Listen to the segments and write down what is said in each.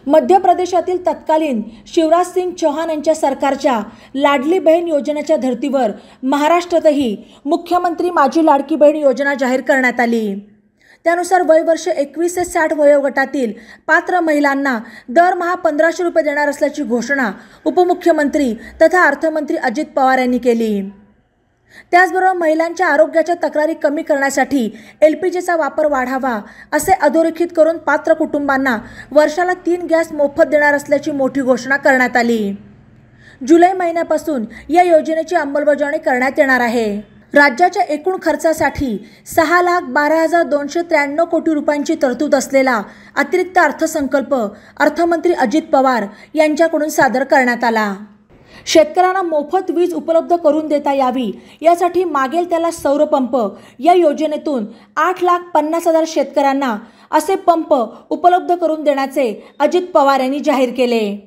मध्य प्रदेशातील तत्कालीन शिवराज सिंग चौहान यांच्या सरकारच्या लाडली बहीण योजनेच्या धर्तीवर महाराष्ट्रातही मुख्यमंत्री माझी लाडकी बहीण योजना जाहीर करण्यात आली। त्यानुसार वयवर्ष 21 ते 60 वयोगटातील पात्र महिलांना दरमहा 1500 रुपये देणार असल्याची घोषणा उपमुख्यमंत्री तथा अर्थमंत्री अजित पवार यांनी केली। त्याचबरोबर महिलांच्या आरोग्याच्या तक्रारी कमी करण्यासाठी LPGचा वापर वाढावा असे अधोरेखित करून पात्र कुटुंबांना वर्षाला 3 गॅस मोफत देणार असल्याची मोठी घोषणा करण्यात आली। जुलै महिन्यापासून या योजनेची अंमलबजावणी करण्यात येणार आहे। राज्याच्या एकूण खर्चासाठी 6,12,293 कोटी रुपयांची तरतूद असलेला अतिरिक्त अर्थसंकल्प अर्थमंत्री अजित पवार यांच्याकडून सादर करण्यात आला। शेतकऱ्यांना मोफत वीज उपलब्ध करून देता यावी यासाठी मागेल त्याला सौर पंप या योजनेतून 8,50,000 शेतकऱ्यांना असे पंप उपलब्ध करून देण्याचे अजित पवार यांनी जाहीर केले।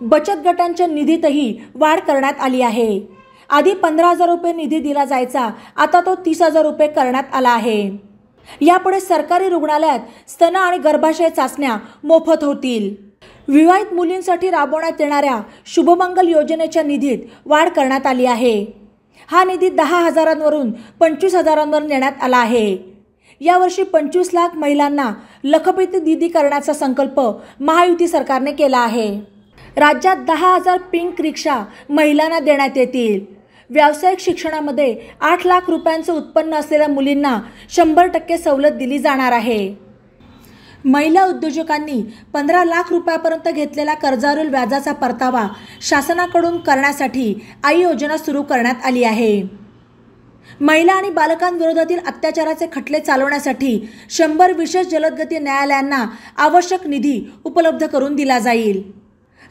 बचत गटांच्या निधीतही वाढ करण्यात आली आहे। आधी 15,000 रुपये निधी दिला जायचा, आता तो 30,000 रुपये करण्यात आला आहे। यापुढे सरकारी रुग्णालयात स्तन आणि गर्भाशय चाचण्या मोफत होतील। विवाहित मुलींसाठी राबवण्यात येणाऱ्या शुभमंगल योजनेच्या निधीत वाढ करण्यात आली आहे। हा निधी 10,000वरून 25,000वर नेण्यात आला आहे। यावर्षी 25 लाख महिलांना लखपती दीदी करण्याचा संकल्प महायुती सरकारने केला आहे। राज्यात 10,000 पिंक रिक्षा महिलांना देण्यात येतील। व्यावसायिक शिक्षणामध्ये 8 लाख रुपयांचे उत्पन्न असलेल्या मुलींना 100% सवलत दिली जाणार आहे। महिला उद्योजकांनी 15 लाख रुपयापर्यंत घेतलेला कर्जावरील व्याजाचा परतावा शासनाकडून करण्यासाठी आई योजना सुरू करण्यात आली आहे। महिला आणि बालकांविरोधातील अत्याचाराचे खटले चालवण्यासाठी 100 विशेष जलदगती न्यायालयांना आवश्यक निधी उपलब्ध करून दिला जाईल।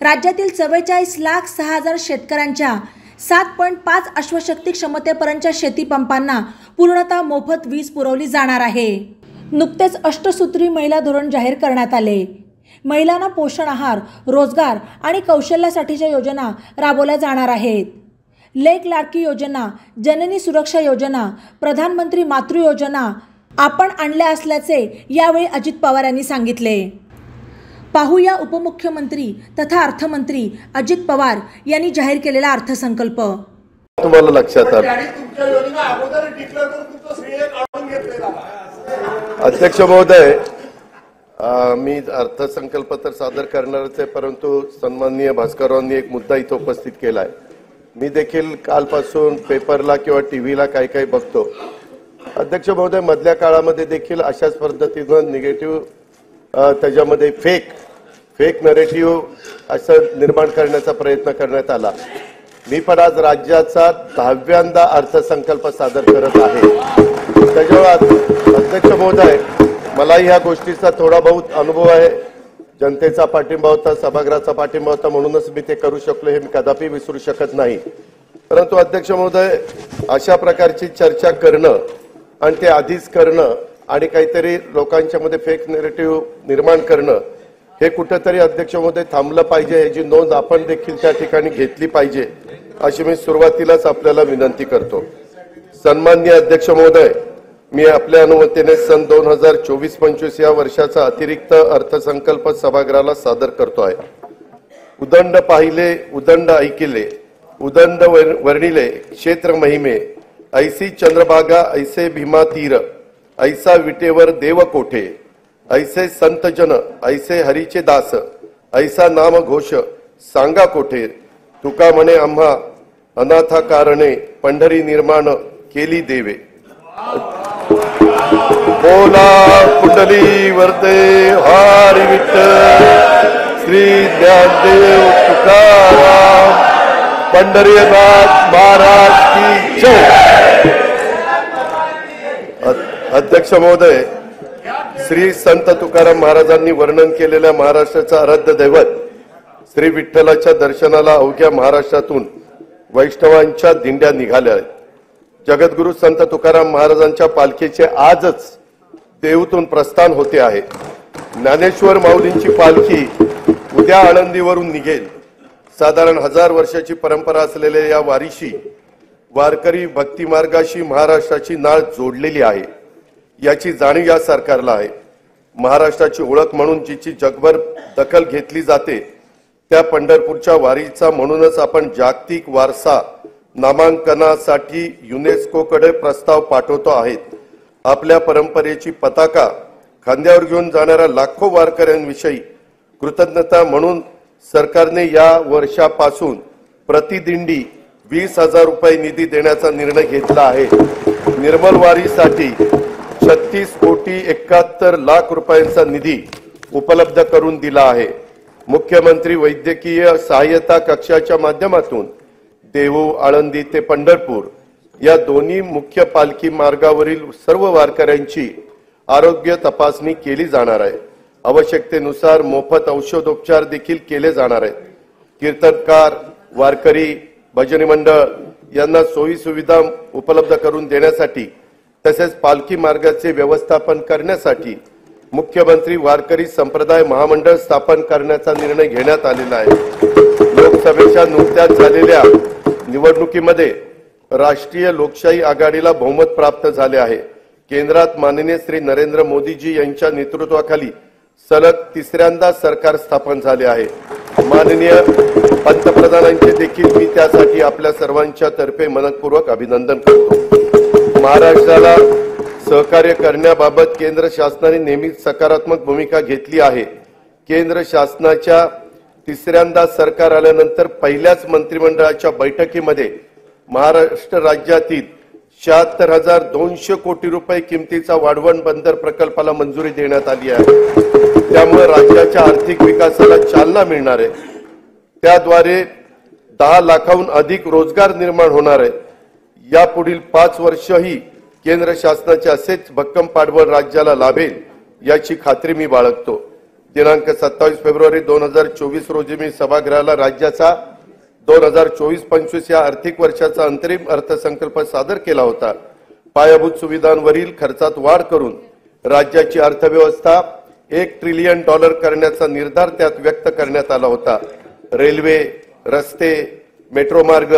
राज्यातील 44,06,000 शेतकऱ्यांच्या 7.5 अश्वशक्ती क्षमतेपर्यंतच्या शेतीपंपांना पूर्णतः मोफत वीज पुरवली जाणार आहे। नुकतेच अष्टसूत्री महिला धोरण जाहीर करण्यात आले। महिलांना पोषण आहार, रोजगार आणि कौशल्यासाठीच्या योजना राबवल्या जाणार आहेत। लेक लाडकी योजना, जननी सुरक्षा योजना, प्रधानमंत्री मातृ योजना आपण आणल्या असल्याचे यावेळी अजित पवार यांनी सांगितले। पाहूया उपमुख्यमंत्री तथा अर्थमंत्री अजित पवार यांनी जाहीर केलेला अर्थसंकल्प। तुम्हाला लक्षात आलं अध्यक्ष महोदय, मी अर्थसंकल्प तर सादर करणारच आहे, परंतु सन्माननीय भास्कररावांनी एक मुद्दा इथं उपस्थित केलाय। मी देखील कालपासून पेपरला किंवा टीव्हीला काही बघतो। अध्यक्ष महोदय, मधल्या काळामध्ये देखील अशाच पद्धतीनं निगेटिव्ह त्याच्यामध्ये फेक नरेटिव्ह असं निर्माण करण्याचा प्रयत्न करण्यात आला। मी पण आज राज्याचा 10व्यांदा अर्थसंकल्प सादर करत आहे। त्याच्यावर अध्यक्ष महोदय, मला ह्या गोष्टीचा थोडा बहुत अनुभव आहे। जनतेचा पाठिंबा होता, सभागृहाचा पाठिंबा होता, म्हणूनच मी ते करू शकलो, हे मी कदापि विसरू शकत नाही। परंतु अध्यक्ष महोदय, अशा प्रकारची चर्चा करणं आणि ते आधीच करणं आणि काहीतरी लोकांच्या मध्ये फेक नरेटिव्ह निर्माण करणं हे कुठेतरी अध्यक्ष महोदय थांबलं पाहिजे, याची नोंद आपण देखील त्या ठिकाणी घेतली पाहिजे, अशी मी सुरुवातीलाच आपल्याला विनंती करतो। सन्माननीय अध्यक्ष महोदय, मी आपल्या अनुमतीने सन 2024-25 या वर्षाचा अतिरिक्त अर्थसंकल्प सभागृहाला सादर करतो आहे। उदंड पाहिले, उदंड ऐकिले, उदंड वर्णिले क्षेत्र महिमे, ऐसी चंद्रभागा ऐसे भीमा तीर, ऐसा विटेवर देव कोठे, ऐसे संत जन ऐसे हरीचे दास, ऐसा नाम घोष सांगा कोठे, तुका म्हणे आम्हा अनाथा कारणे पंढरी निर्माण केली देवे। बोला कुंडली वरदे हरी विठ्ठल श्री ज्ञानदेव तुकाराम पंढरीनाथ महाराज की जय। अध्यक्ष महोदय, श्री संत तुकाराम महाराजांनी वर्णन केलेल्या महाराष्ट्राचा आराध्य दैवत श्री विठ्ठलाच्या दर्शनाला अवघ्या महाराष्ट्रातून वैष्णवांच्या दिंड्या निघाल्या आहेत। जगद्गुरु संत तुकाराम महाराजांच्या पालखीचे आजच देहूतून प्रस्थान होते आहे। ज्ञानेश्वर माऊलींची पालखी उद्या आळंदीवरून निघेल। साधारण 1000 वर्षाची परंपरा असलेल्या या वारीशी वारकरी भक्ती मार्गाशी महाराष्ट्राची नाळ जोडलेली आहे, याची जाणीव या सरकारला आहे। महाराष्ट्राची ओळख म्हणून जिची जगभर दखल घेतली जाते त्या पंढरपूरच्या वारीचा म्हणूनच आपण जागतिक वारसा नामांकनासाठी युनेस्कोकडे प्रस्ताव पाठवतो आहोत। आपल्या परंपरेची पताका खांद्यावर घेऊन जाणाऱ्या लाखो वारकऱ्यांविषयी कृतज्ञता म्हणून सरकारने या वर्षापासून प्रतिदिंडी 20,000 रुपये निधी देण्याचा निर्णय घेतला आहे। निर्मल वारीसाठी 36,71,00,000 रुपयांचा निधी उपलब्ध करून दिला आहे। मुख्यमंत्री वैद्यकीय सहाय्यता कक्षाच्या माध्यमातून देहू, आळंदी ते पंढरपूर या दोन्ही मुख्य पालखी मार्गावरील सर्व वारकऱ्यांची आरोग्य तपासणी केली जाणार आहे। आवश्यकतेनुसार मोफत औषधोपचार देखील केले जाणार आहेत। कीर्तनकार, वारकरी, भजनी मंडळ यांना सोयी सुविधा उपलब्ध करून देण्यासाठी तसेच पालखी मार्गाचे व्यवस्थापन करण्यासाठी मुख्यमंत्री वारकरी संप्रदाय महामंडळ स्थापन करण्याचा निर्णय घेण्यात आलेला आहे। लोकसभेच्या नुकत्याच झालेल्या निवडणुकीमध्ये राष्ट्रीय लोकशाही आघाडीला बहुमत प्राप्त झाले आहे। केंद्रात माननीय श्री नरेंद्र मोदीजी यांच्या नेतृत्वाखाली सलग तिसऱ्यांदा सरकार स्थापन झाले आहे। माननीय पंतप्रधानांचे देखील मी त्यासाठी आपल्या सर्वांच्या तर्फे मनपूर्वक अभिनंदन करतो। महाराष्ट्राला सहकार्य करण्याबाबत केंद्र शासनाने नेहमीच सकारात्मक भूमिका घेतली आहे। केंद्र शासनाच्या तिसऱ्यांदा सरकार आल्यानंतर पहिल्याच मंत्रिमंडळाच्या बैठकीमध्ये महाराष्ट्र राज्यातील 76,200 कोटी रुपये किमतीचा वाढवण बंदर प्रकल्पाला मंजुरी देण्यात आली आहे। त्यामुळे राज्याच्या आर्थिक विकासाला चालना मिळणार आहे। त्याद्वारे 10 लाखाहून अधिक रोजगार निर्माण होणार आहे। यापुढील 5 वर्षही केंद्र शासनाचे असेच भक्कम पाठबळ राज्याला लाभेल याची खात्री मी बाळगतो। दिनांक 27 फेब्रुवारी 2024 रोजी मी सभागृहाला राज्याचा 2024-25 या आर्थिक वर्षाचा अंतरिम अर्थसंकल्प सादर केला होता। पायाभूत सुविधांवरील खर्चात वाढ करून राज्याची अर्थव्यवस्था $1 ट्रिलियन करण्याचा निर्धार त्यात व्यक्त करण्यात आला होता। रेल्वे, रस्ते, मेट्रो मार्ग,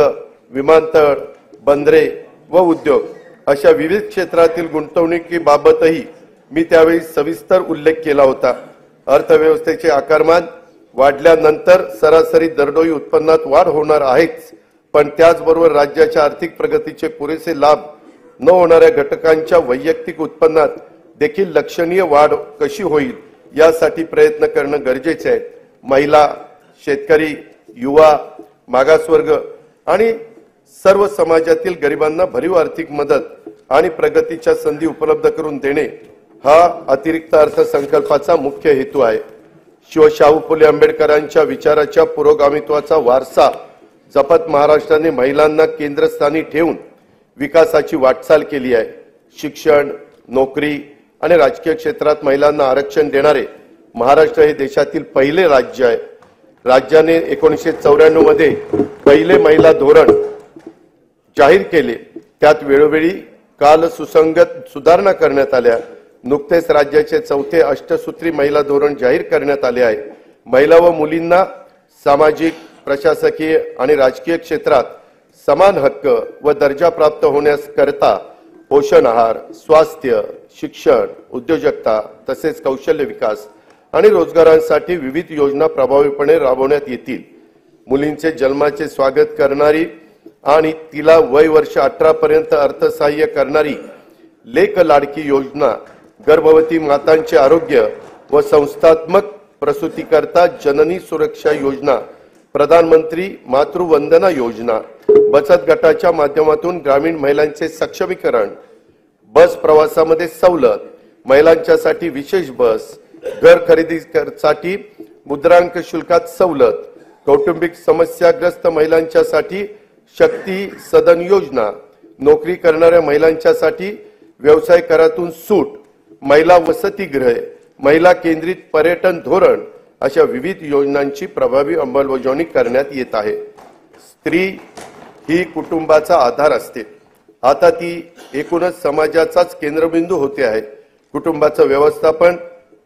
विमानतळ, बंदरे व उद्योग अशा विविध क्षेत्रातील गुंतवणुकीबाबतही मी त्यावेळी सविस्तर उल्लेख केला होता। अर्थव्यवस्थेचे आकारमान वाढल्यानंतर सरासरी दरडोई उत्पन्नात वाढ होणार आहेच, पण त्याचबरोबर राज्याच्या आर्थिक प्रगतीचे पुरेसे लाभ न होणाऱ्या घटकांच्या वैयक्तिक उत्पन्नात देखील लक्षणीय वाढ कशी होईल यासाठी प्रयत्न करणं गरजेचे आहे। महिला, शेतकरी, युवा, मागासवर्ग आणि सर्व समाजातील गरिबांना भरीव आर्थिक मदत आणि प्रगतीच्या संधी उपलब्ध करून देणे हा अतिरिक्त अर्थसंकल्पाचा मुख्य हेतू आहे। शाहू फुले आंबेडकरांच्या विचाराच्या पुरोगामित्वाचा वारसा जपत महाराष्ट्राने महिलांना केंद्रस्थानी ठेवून विकासाची वाटचाल केली आहे। शिक्षण, नोकरी आणि राजकीय क्षेत्रात महिलांना आरक्षण देणारे महाराष्ट्र हे देशातील पहिले राज्य आहे। राज्याने 1994 मध्ये पहिले महिला धोरण जाहीर केले, त्यात वेळोवेळी काल सुसंगत सुधारणा करण्यात आल्या। नुकतेच राज्याचे 4थे अष्टसूत्री महिला धोरण जाहीर करण्यात आले आहे। महिला व मुलींना सामाजिक, प्रशासकीय आणि राजकीय क्षेत्रात समान हक्क व दर्जा प्राप्त होण्यास करता पोषण आहार, स्वास्थ्य, शिक्षण, उद्योजकता तसेच कौशल्य विकास आणि रोजगारांसाठी विविध योजना प्रभावीपणे राबवण्यात येतील। मुलींचे जन्माचे स्वागत करणारी आणि तिला वय वर्ष 18 पर्यंत अर्थसहाय्य करणारी लेक लाडकी योजना, गर्भवती मातांचे आरोग्य व संस्थात्मक प्रसूतीकरता जननी सुरक्षा योजना, प्रधानमंत्री मातृवंदना योजना, बचत गटाच्या माध्यमातून ग्रामीण महिलांचे सक्षमीकरण, बस प्रवासामध्ये सवलत, महिलांच्यासाठी विशेष बस, घर खरेदीसाठी मुद्रांक शुल्कात सवलत, कौटुंबिक समस्याग्रस्त महिलांच्यासाठी शक्ती सदन योजना, नोकरी करणाऱ्या महिलांच्यासाठी व्यवसाय करातून सूट, महिला वसतिगृहे, महिला केंद्रित पर्यटन धोरण अशा विविध योजनांची प्रभावी अंमलबजावणी करण्यात येत आहे। स्त्री ही कुटुंबाचा आधार असते, आता ती एकूणच समाजाचाच केंद्रबिंदू होते आहे। कुटुंबाचं व्यवस्थापन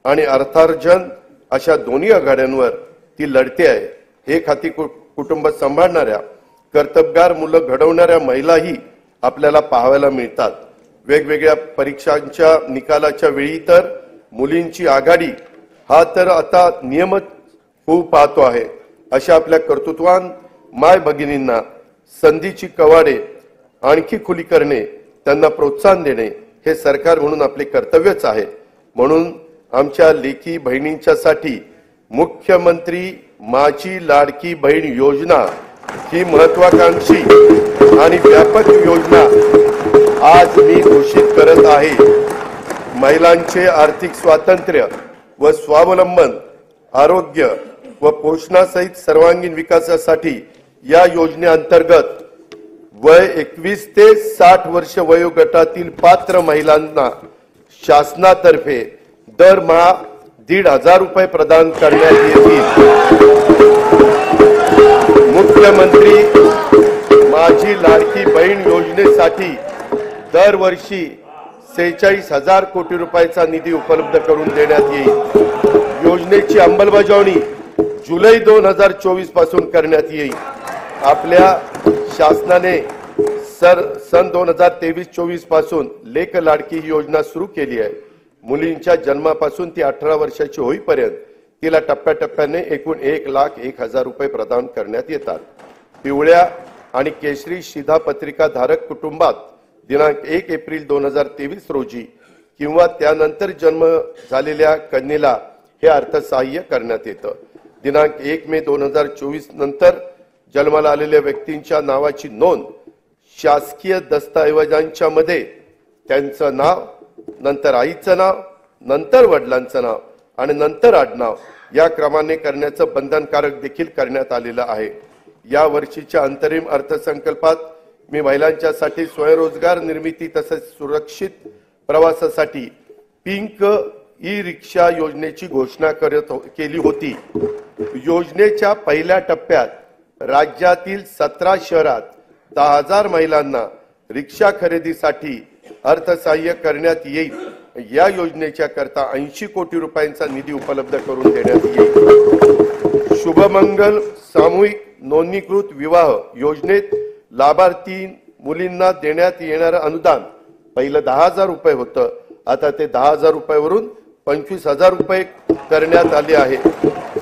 आणि अर्थार्जन अशा दोन्ही आघाड्यांवर ती लढते आहे। एक हाती कुटुंब सांभाळणाऱ्या कर्तबगार मुलं घडवणाऱ्या महिलाही आपल्याला पाहायला मिळतात। वेगवेगळ्या परीक्षांच्या निकालाच्या वेळी तर मुलींची आघाडी हा तर आता नियमच होऊ पाहतो आहे. अशा आपल्या कर्तृत्वान माय भगिनींना संधीची कवाडे आणखी खुली करणे, त्यांना प्रोत्साहन देणे हे सरकार म्हणून आपले कर्तव्यच आहे. म्हणून आमच्या लेकी बहिणींच्यासाठी मुख्यमंत्री माझी लाडकी बहीण योजना ही महत्वाकांक्षी आणि व्यापक योजना आज मी घोषित करत आहे. महिलांचे आर्थिक स्वातंत्र्य व स्वावलंबन, आरोग्य व पोषणासहित सर्वांगीण विकासासाठी या योजनेअंतर्गत वय 21 ते 60 वर्ष वयोगटातील पात्र महिलांना शासनातर्फे दरमहा 1,500 रुपये प्रदान करण्यात येतील. मुख्यमंत्री माझी लाडकी बहीण योजनेसाठी दरवर्षी 46,000 कोटी रुपयाचा निधी उपलब्ध करून देण्यात येईल. योजनेची अंमलबजावणी जुलै 2024 पासून करण्यात येईल. आपल्या शासनाने सन 2023-24 पासून लेक लाडकी ही योजना सुरू केली आहे. मुलींच्या जन्मापासून ती 18 वर्षाची होईपर्यंत तिला टप्प्याटप्प्याने एकूण 1,01,000 रुपये प्रदान करण्यात येतात. पिवळ्या आणि केशरी शिधापत्रिका धारक कुटुंबात दिनांक 1 एप्रिल 2023 रोजी किंवा त्यानंतर जन्म झालेल्या कन्येला हे अर्थसहाय्य करण्यात येतं. दिनांक 1 मे 2024 नंतर जन्माला आलेल्या व्यक्तींच्या नावाची नोंद शासकीय दस्तऐवजांच्या मध्ये त्यांचं नाव, नंतर आईचं नाव, नंतर वडिलांचं नाव आणि नंतर आडनाव या क्रमाने करण्याचं बंधनकारक देखील करण्यात आलेलं आहे. या वर्षीच्या अंतरिम अर्थसंकल्पात मी महिलांच्यासाठी स्वयंरोजगार निर्मिती तसेच सुरक्षित प्रवासासाठी पिंक ई रिक्षा योजनेची घोषणा केली होती. योजनेच्या पहिल्या टप्प्यात राज्यातील 17 शहरात 10,000 महिलांना रिक्षा खरेदीसाठी अर्थसहाय्य करण्यात येईल. या योजनेच्या करता 80 कोटी रुपयांचा निधी उपलब्ध करून देण्यात येईल. शुभमंगल सामूहिक नोंदणीकृत विवाह योजनेत लाभार्थी मुलींना देण्यात येणारं अनुदान पहिलं 10,000 रुपये होतं, आता ते 10,000 रुपयावरून 25,000 रुपये करण्यात आले आहे.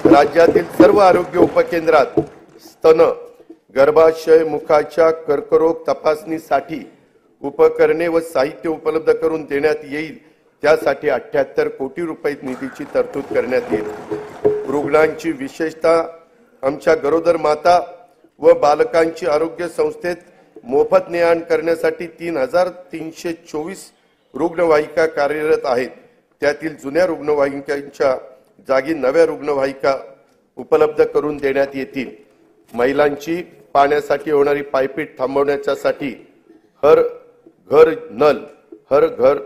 राज्यातील सर्व आरोग्य उपकेंद्रात स्तन, गर्भाशय, मुखाच्या कर्करोग तपासणीसाठी उपकरणे व साहित्य उपलब्ध करून देण्यात येईल. त्यासाठी 78 कोटी रुपये निधीची तरतूद करण्यात येईल. रुग्णांची विशेषतः आमच्या गरोदर माता व बालकांची आरोग्य संस्थेत मोफत ने-आण करण्यासाठी 3,324 रुग्णवाहिका कार्यरत आहेत. त्यातील जुन्या रुग्णवाहिकांच्या जागी नव्या रुग्णवाहिका उपलब्ध करून देण्यात येतील. महिलांची पाण्यासाठी होणारी पायपीट थांबवण्यासाठी हर घर नल हर घर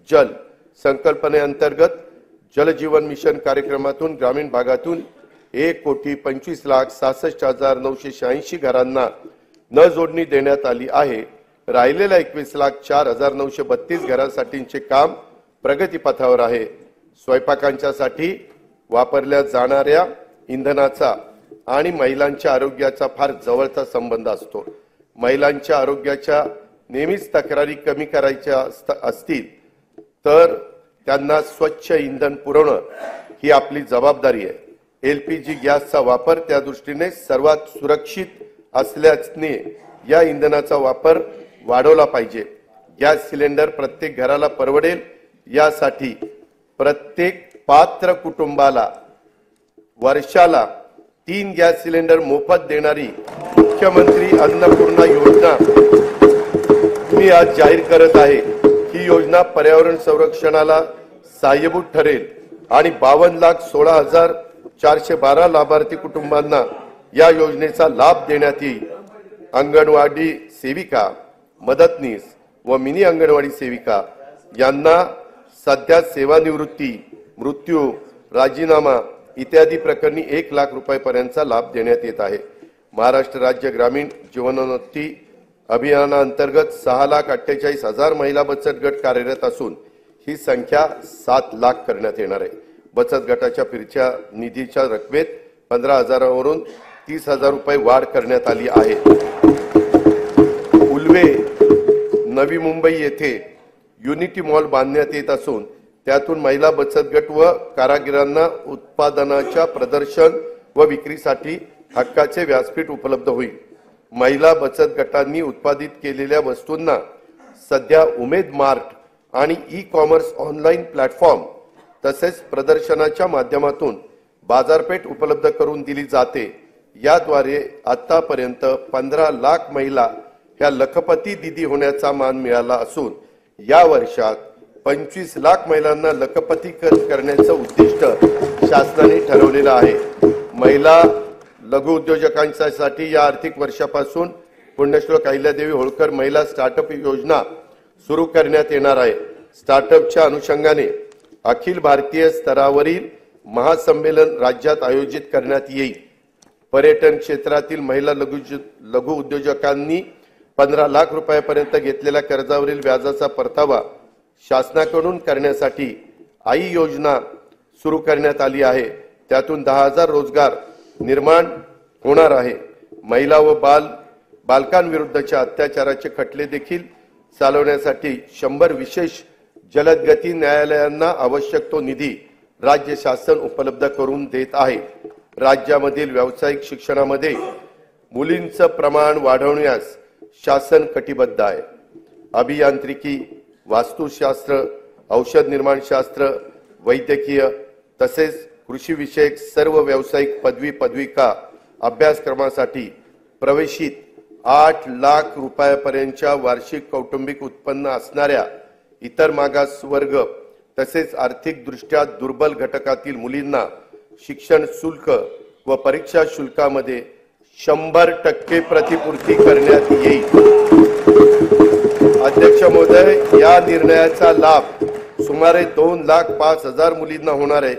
जल संकल्पनेअंतर्गत जल जीवन मिशन कार्यक्रमातून ग्रामीण भागातून 1,25,66,986 घरांना न जोडणी देण्यात आली आहे. राहिलेल्या 21,04,932 घरांसाठीचे काम प्रगतीपथावर आहे. स्वयंपाकांच्यासाठी वापरल्या जाणाऱ्या इंधनाचा आणि महिलांच्या आरोग्याचा फार जवळचा संबंध असतो. महिलांच्या आरोग्याच्या नेहमीच तक्रारी कमी करायच्या असतील तर त्यांना स्वच्छ इंधन पुरवणं ही आपली जबाबदारी आहे. LPG गॅसचा वापर त्या दृष्टीने सर्वात सुरक्षित असल्याने या इंधनाचा वापर वाढवला पाहिजे. गॅस सिलेंडर प्रत्येक घराला परवडेल यासाठी प्रत्येक पात्र कुटुंबाला वर्षाला 3 गॅस सिलेंडर मोफत देणारी मुख्यमंत्री अन्नपूर्णा योजना मी आज जाहीर करत आहे. ही योजना पर्यावरण संरक्षणाला सहाय्यभूत ठरेल आणि 52,16,412 लाभार्थी कुटुंबांना या योजनेचा लाभ देण्यात येईल. अंगणवाडी सेविका, मदतनीस व मिनी अंगणवाडी सेविका यांना सध्या सेवानिवृत्ती, मृत्यू, राजीनामा इत्यादी प्रकरणी 1 लाख रुपयांपर्यंतचा लाभ देण्यात येत आहे. महाराष्ट्र राज्य ग्रामीण जीवनोन्नती अभियानाअंतर्गत 6,48,000 महिला बचत गट कार्यरत असून ही संख्या 7 लाख करण्यात येणार आहे. बचत गटाच्या फिरच्या निधीच्या रकमेत 15,000 30,000 रुपये वाढ करण्यात आली आहे. उल्वे, नवी मुंबई येथे युनिटी मॉल बांधण्यात येत असून त्यातून महिला बचत गट व कारागिरांना उत्पादनाच्या प्रदर्शन व विक्रीसाठी हक्काचे व्यासपीठ उपलब्ध होईल. महिला बचत गटांनी उत्पादित केलेल्या वस्तूंना सध्या उमेद मार्ट आणि ई-कॉमर्स ऑनलाईन प्लॅटफॉर्म तसेच प्रदर्शनाच्या माध्यमातून बाजारपेठ उपलब्ध करून दिली जाते. याद्वारे आतापर्यंत 15 लाख महिला ह्या लखपती दीदी होण्याचा मान मिळाला असून या वर्षात 25 लाख महिलांना लखपती करण्याचं उद्दिष्ट शासनाने ठरवलेलं आहे. महिला लघु उद्योजकांसाठी या आर्थिक वर्षापासून पुण्यश्लोक अहिल्यादेवी होळकर महिला स्टार्टअप योजना सुरू करण्यात येणार आहे. स्टार्टअपच्या अनुषंगाने अखिल भारतीय स्तरावरील महासंमेलन राज्यात आयोजित करण्यात येईल. पर्यटन क्षेत्रातील महिला लघु उद्योजकांनी 15 लाख रुपयापर्यंत घेतलेल्या कर्जावरील व्याजाचा परतावा शासनाकडून करण्यासाठी आई योजना सुरू करण्यात आली आहे. त्यातून 10,000 रोजगार निर्माण होणार आहे. महिला व बालकांविरुद्धच्या अत्याचाराचे खटले देखील चालवण्यासाठी 100 विशेष जलद गती न्यायालयांना आवश्यक तो निधी राज्य शासन उपलब्ध करून देत आहे. राज्यामधील व्यावसायिक शिक्षणामध्ये मुलींचं प्रमाण वाढवण्यास शासन कटिबद्ध आहे. अभियांत्रिकी, वास्तुशास्त्र, औषध निर्माण शास्त्र, वैद्यकीय तसेच कृषी विषयक सर्व व्यावसायिक पदविका अभ्यासक्रमासाठी प्रवेशित 8 लाख रुपयापर्यंतच्या वार्षिक कौटुंबिक उत्पन्न असणाऱ्या इतर मागास वर्ग तसेच आर्थिकदृष्ट्या दुर्बल घटकातील मुलींना शिक्षण शुल्क व परीक्षा शुल्कामध्ये 100% प्रतिपूर्ती करण्यात येईल. अध्यक्ष महोदय, या निर्णयाचा लाभ सुमारे 2,05,000 मुलींना होणार आहे.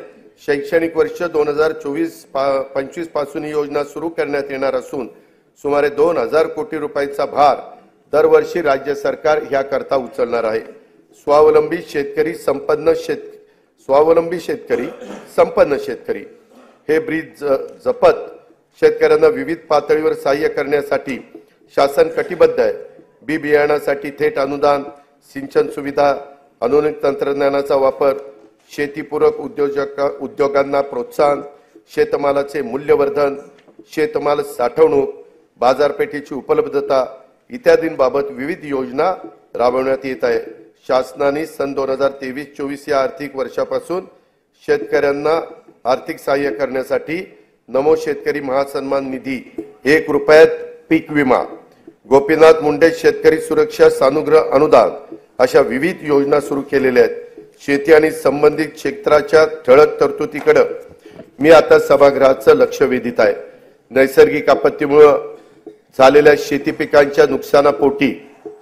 शैक्षणिक वर्ष 2024-25 पासून ही योजना सुरू करण्यात येणार असून सुमारे 2,000 कोटी रुपयाचा भार दरवर्षी राज्य सरकार याकरता उचलणार आहे. स्वावलंबी शेतकरी संपन्न शेतकरी हे ब्रीद जपत शेतकऱ्यांना विविध पातळीवर सहाय्य करण्यासाठी शासन कटिबद्ध आहे. बी बियाणासाठी थेट अनुदान, सिंचन सुविधा, आधुनिक तंत्रज्ञानाचा वापर, शेतीपूरक उद्योगांना प्रोत्साहन, शेतमालाचे मूल्यवर्धन, शेतमाल साठवणूक, बाजारपेठेची उपलब्धता इत्यादींबाबत विविध योजना राबवण्यात येत आहे. शासनाने सन 2023-24 या आर्थिक वर्षापासून शेतकऱ्यांना आर्थिक सहाय्य करण्यासाठी नमो शेतकरी महासन्मान निधी, 1 रुपयात पीक विमा, गोपीनाथ मुंडे शेतकरी सुरक्षा सानुग्रह अनुदान अशा विविध योजना सुरू केलेल्या आहेत. शेती आणि संबंधित क्षेत्राच्या ठळक तरतुदीकडे मी आता सभागृहाचं लक्ष वेधित आहे. नैसर्गिक आपत्तीमुळे झालेल्या शेती पिकांच्या नुकसानापोटी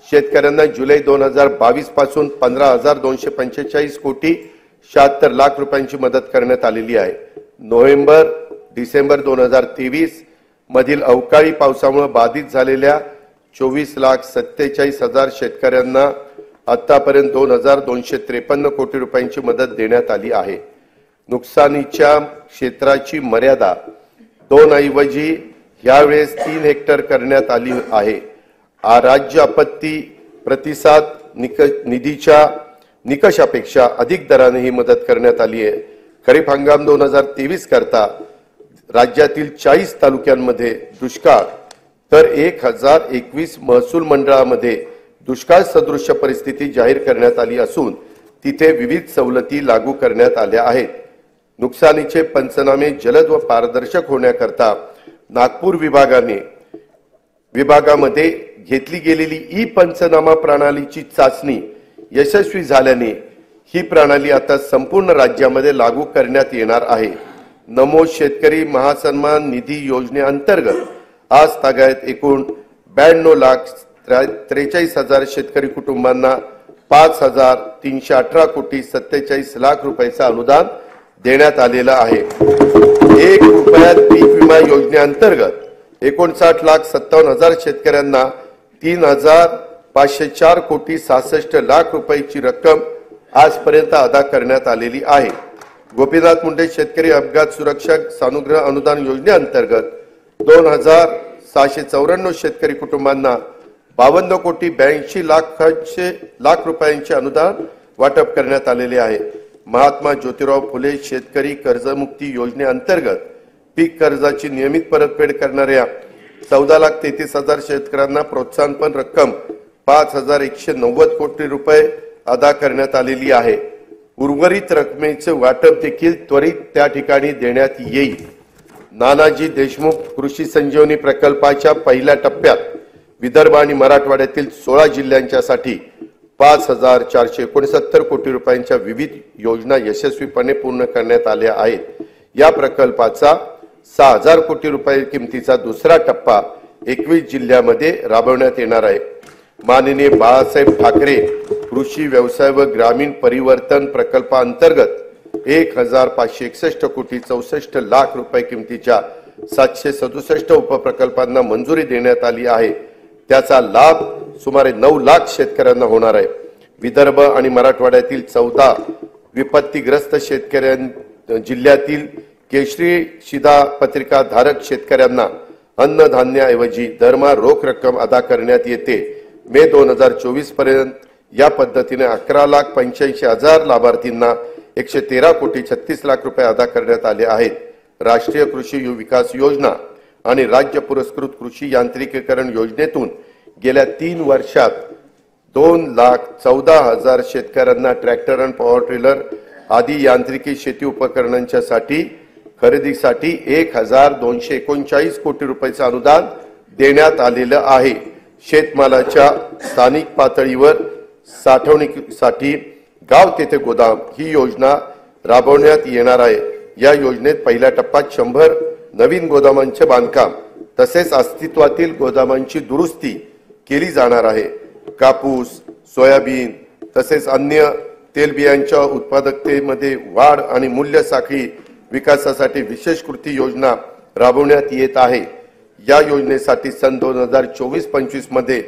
शेतकऱ्यांना जुलै 2022 पासून 15,245 कोटी 76 लाख रुपयांची मदत करण्यात आलेली आहे. नोव्हेंबर-डिसेंबर 2023 मधील अवकाळी पावसामुळे बाधित झालेल्या 24,47,000 शेतकऱ्यांना आतापर्यंत 2,253 कोटी रुपयांची मदत देण्यात आली आहे. नुकसानीच्या क्षेत्राची मर्यादा 2 ऐवजी यावेळेस 3 हेक्टर करण्यात आली आहे. राज्य आपत्ती प्रतिसाद निधीच्या निकषापेक्षा अधिक दराने ही मदत करण्यात आली आहे. खरीप हंगाम 2023 करता राज्यातील 40 तालुक्यांमध्ये दुष्काळ तर 1021 महसूल मंडळामध्ये दुष्काळ सदृश परिस्थिती जाहीर करण्यात आली असून तिथे विविध सवलती लागू करण्यात आल्या आहेत. नुकसानीचे पंचनामे जलद व पारदर्शक होण्याकरता नागपूर विभागामध्ये घेतली गेलेली ई पंचनामा प्रणालीची चाचणी यशस्वी झाल्याने ही प्रणाली आता संपूर्ण राज्यामध्ये लागू करण्यात येणार आहे. नमो शेतकरी महासन्मान निधी योजनेअंतर्गत आज तागायत एकूण 92,43,000 शेतकरी कुटुंबांना 5,318 कोटी 47 लाख रुपयाचं अनुदान देण्यात आलेलं आहे. 1 रुपयात पीक विमा योजनेअंतर्गत 59,57,000 शेतकऱ्यांना 3,504 कोटी 66 लाख रुपयाची रक्कम आजपर्यंत अदा करण्यात आलेली आहे. गोपीनाथ मुंडे शेतकरी अपघात सुरक्षा सानुग्रह अनुदान योजनेअंतर्गत 2,694 शेतकरी कुटुंबांना 52 कोटी 82 लाख रुपयांचे अनुदान वाटप करण्यात आलेले आहे. महात्मा ज्योतिराव फुले शेतकरी कर्जमुक्ती योजनेअंतर्गत पीक कर्जाची नियमित परतफेड करणाऱ्या 14,33,000 शेतकऱ्यांना प्रोत्साहनपर रक्कम 5,190 कोटी रुपये अदा करण्यात आलेली आहे। उर्वरित रकमेचे वाटप देखील त्वरित त्या ठिकाणी देण्यात येईल। नानाजी देशमुख कृषी संजीवनी प्रकल्पाच्या पहिल्या टप्प्यात विदर्भ आणि मराठवाड्यातील 16 जिल्ह्यांच्यासाठी 5,469 कोटी रुपयांच्या विविध योजना यशस्वीपणे पूर्ण करण्यात आल्या आहेत। या प्रकल्पाचा 6,000 कोटी रुपये किमतीचा दुसरा टप्पा 21 जिल्ह्यांमध्ये राबवण्यात येणार आहे। माननीय बाळासाहेब ठाकरे कृषी व्यवसाय व ग्रामीण परिवर्तन प्रकल्पाअंतर्गत 1,561 कोटी 64 लाख रुपये किमतीच्या 767 उपप्रकल्पांना मंजुरी देण्यात आली आहे। त्याचा लाभ सुमारे 9 लाख शेतकऱ्यांना होणार आहे। विदर्भ आणि मराठवाड्यातील 14 विपत्तीग्रस्त शेतकऱ्यांना जिल्ह्यातील केशरी शिधापत्रिका धारक शेतकऱ्यांना अन्नधान्याऐवजी दरमहा रोख रक्कम अदा करण्यात येते। मे 2024 पर्यंत या पद्धतीने 11,85,000 लाभार्थींना 113 कोटी 36 लाख रुपये अदा करण्यात आले आहेत। राष्ट्रीय कृषी विकास योजना आणि राज्य पुरस्कृत कृषी यांत्रिकीकरण योजनेतून गेल्या 3 वर्षात 2,14,000 शेतकऱ्यांना ट्रॅक्टर आणि पॉवर टिलर आदी यांत्रिकी शेती उपकरणांच्यासाठी खरेदीसाठी 1,239 कोटी रुपयाचे अनुदान देण्यात आलेलं आहे। शेतमालाच्या स्थानिक पातळीवर साठवणुकीसाठी गाव तेथे गोदाम ही योजना राबवण्यात येणार आहे। या योजनेत पहिल्या टप्प्यात 100 नवीन गोदामांचे बांधकाम तसेच अस्तित्वातील गोदामांची दुरुस्ती केली जाणार आहे। कापूस, सोयाबीन तसेच अन्य तेलबियांच्या उत्पादकतेमध्ये वाढ आणि मूल्य साखळी विकासासाठी विशेष कृती योजना राबवण्यात येत आहे। या योजनेसाठी सन 2024-25 मध्ये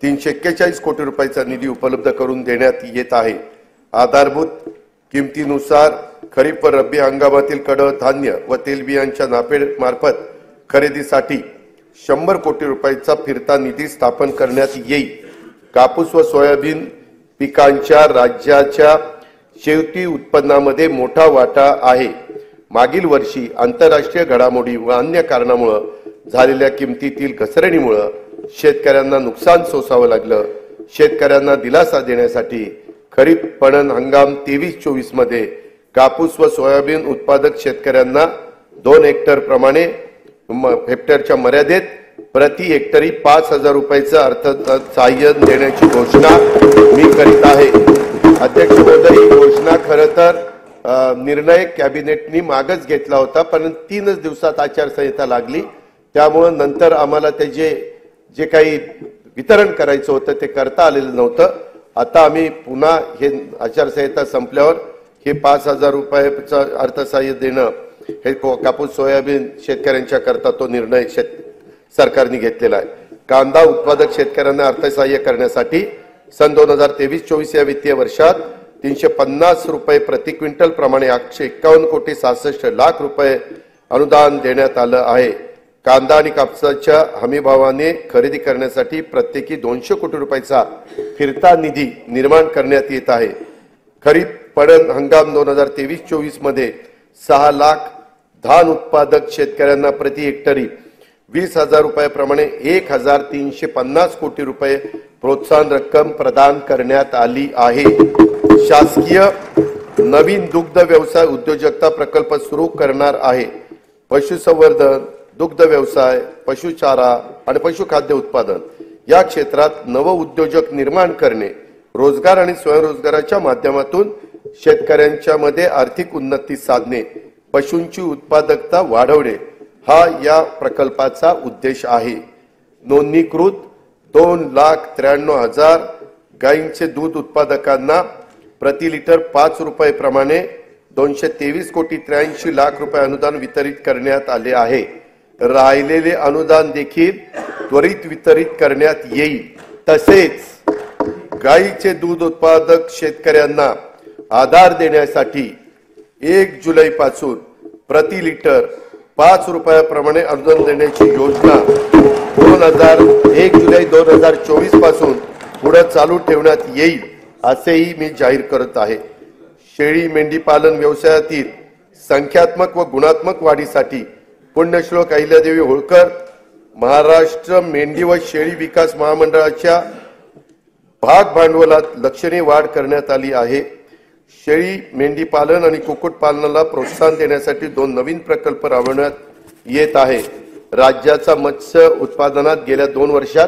341 कोटी रुपयाचा निधी उपलब्ध करून देण्यात येत आहे। आधारभूत किमतीनुसार खरीप व रब्बी हंगामातील कडधान्य व तेलबियांच्या नाफेड मार्फत खरेदीसाठी 100 कोटी रुपयाचा फिरता निधी स्थापन करण्यात येईल। कापूस व सोयाबीन पिकांच्या राज्याच्या शेती उत्पन्नामध्ये मोठा वाटा आहे। मागील वर्षी आंतरराष्ट्रीय घडामोडी व अन्य कारणामुळे झालेल्या किमतीतील घसरणीमुळे शेतकऱ्यांना नुकसान सोसावं लागलं। शेतकऱ्यांना दिलासा देण्यासाठी खरीप पणन हंगाम 23-24 मध्ये कापूस व सोयाबीन उत्पादक शेतकऱ्यांना 2 हेक्टर प्रमाणे हेक्टरच्या मर्यादेत प्रति हेक्टरी 5,000 रुपयाचं अर्थसहाय्य देण्याची घोषणा मी करीत आहे। अध्यक्ष महोदय, ही घोषणा खरं तर निर्णय कॅबिनेटनी मागच घेतला होता, पण 3च दिवसात आचारसंहिता लागली, त्यामुळे नंतर आम्हाला त्याचे जे काही वितरण करायचं होतं ते करता आलेलं नव्हतं। आता आम्ही पुन्हा हे आचारसंहिता संपल्यावर हे 5,000 रुपयाचं अर्थसहाय्य देणं हे कापूस सोयाबीन शेतकऱ्यांच्या करता तो निर्णय सरकारने घेतलेला आहे। कांदा उत्पादक शेतकऱ्यांना अर्थसहाय्य करण्यासाठी सन 2023-24 या वित्तीय वर्षात 350 रुपये प्रति क्विंटल प्रमाणे 151 कोटी 66 लाख रुपये अनुदान देण्यात आलं आहे। कांदा आणि कापसाच्या हमीभावाने खरेदी करण्यासाठी प्रत्येकी 200 कोटी रुपयाचा फिरता निधी निर्माण करण्यात येत आहे। खरीप पणन हंगाम 2023-24 मध्ये 6 लाख धान उत्पादक शेतकऱ्यांना प्रति हेक्टरी 20,000 रुपयाप्रमाणे 1,350 कोटी रुपये प्रोत्साहन रक्कम प्रदान करण्यात आली आहे। शासकीय नवीन दुग्ध व्यवसाय उद्योजकता प्रकल्प सुरू करणार आहे। पशुसंवर्धन, दुग्ध व्यवसाय, पशुचारा आणि पशुखाद्य उत्पादन या क्षेत्रात नव उद्योजक निर्माण करणे, रोजगार आणि स्वयंरोजगाराच्या माध्यमातून शेतकऱ्यांच्या मध्ये आर्थिक उन्नती साधणे, पशूंची उत्पादकता वाढवणे हा या प्रकल्पाचा उद्देश आहे। नोंदणीकृत 2,93,000 गायींचे दूध उत्पादकांना प्रति लिटर 5 रुपये प्रमाणे 223 कोटी 83 लाख रुपये अनुदान वितरित करण्यात आले आहे। राहिलेले अनुदान देखील त्वरित वितरित करण्यात येईल। तसेच गायीचे दूध उत्पादक शेतकऱ्यांना आधार देण्यासाठी 1 जुलै पासून प्रति लिटर 5 रुपयाप्रमाणे अनुदान देण्याची योजना 1 जुलै 2024 पासून पुढे चालू ठेवण्यात येईल असेही मी जाहीर करत आहे। शेळी मेंढी पालन व्यवसायातील संख्यात्मक व गुणात्मक वाढीसाठी पुण्यश्लोक अहिल्यादेवी होळकर महाराष्ट्र मेंढी व शेळी विकास महामंडळाच्या भाग भांडवलात लक्षणीय वाढ करण्यात आली आहे। शेळी मेंढी पालन आणि कुक्कुटपालनाला प्रोत्साहन देण्यासाठी 2 नवीन प्रकल्प राबवण्यात येत आहे। राज्याचा मत्स्य उत्पादनात गेल्या 2 वर्षात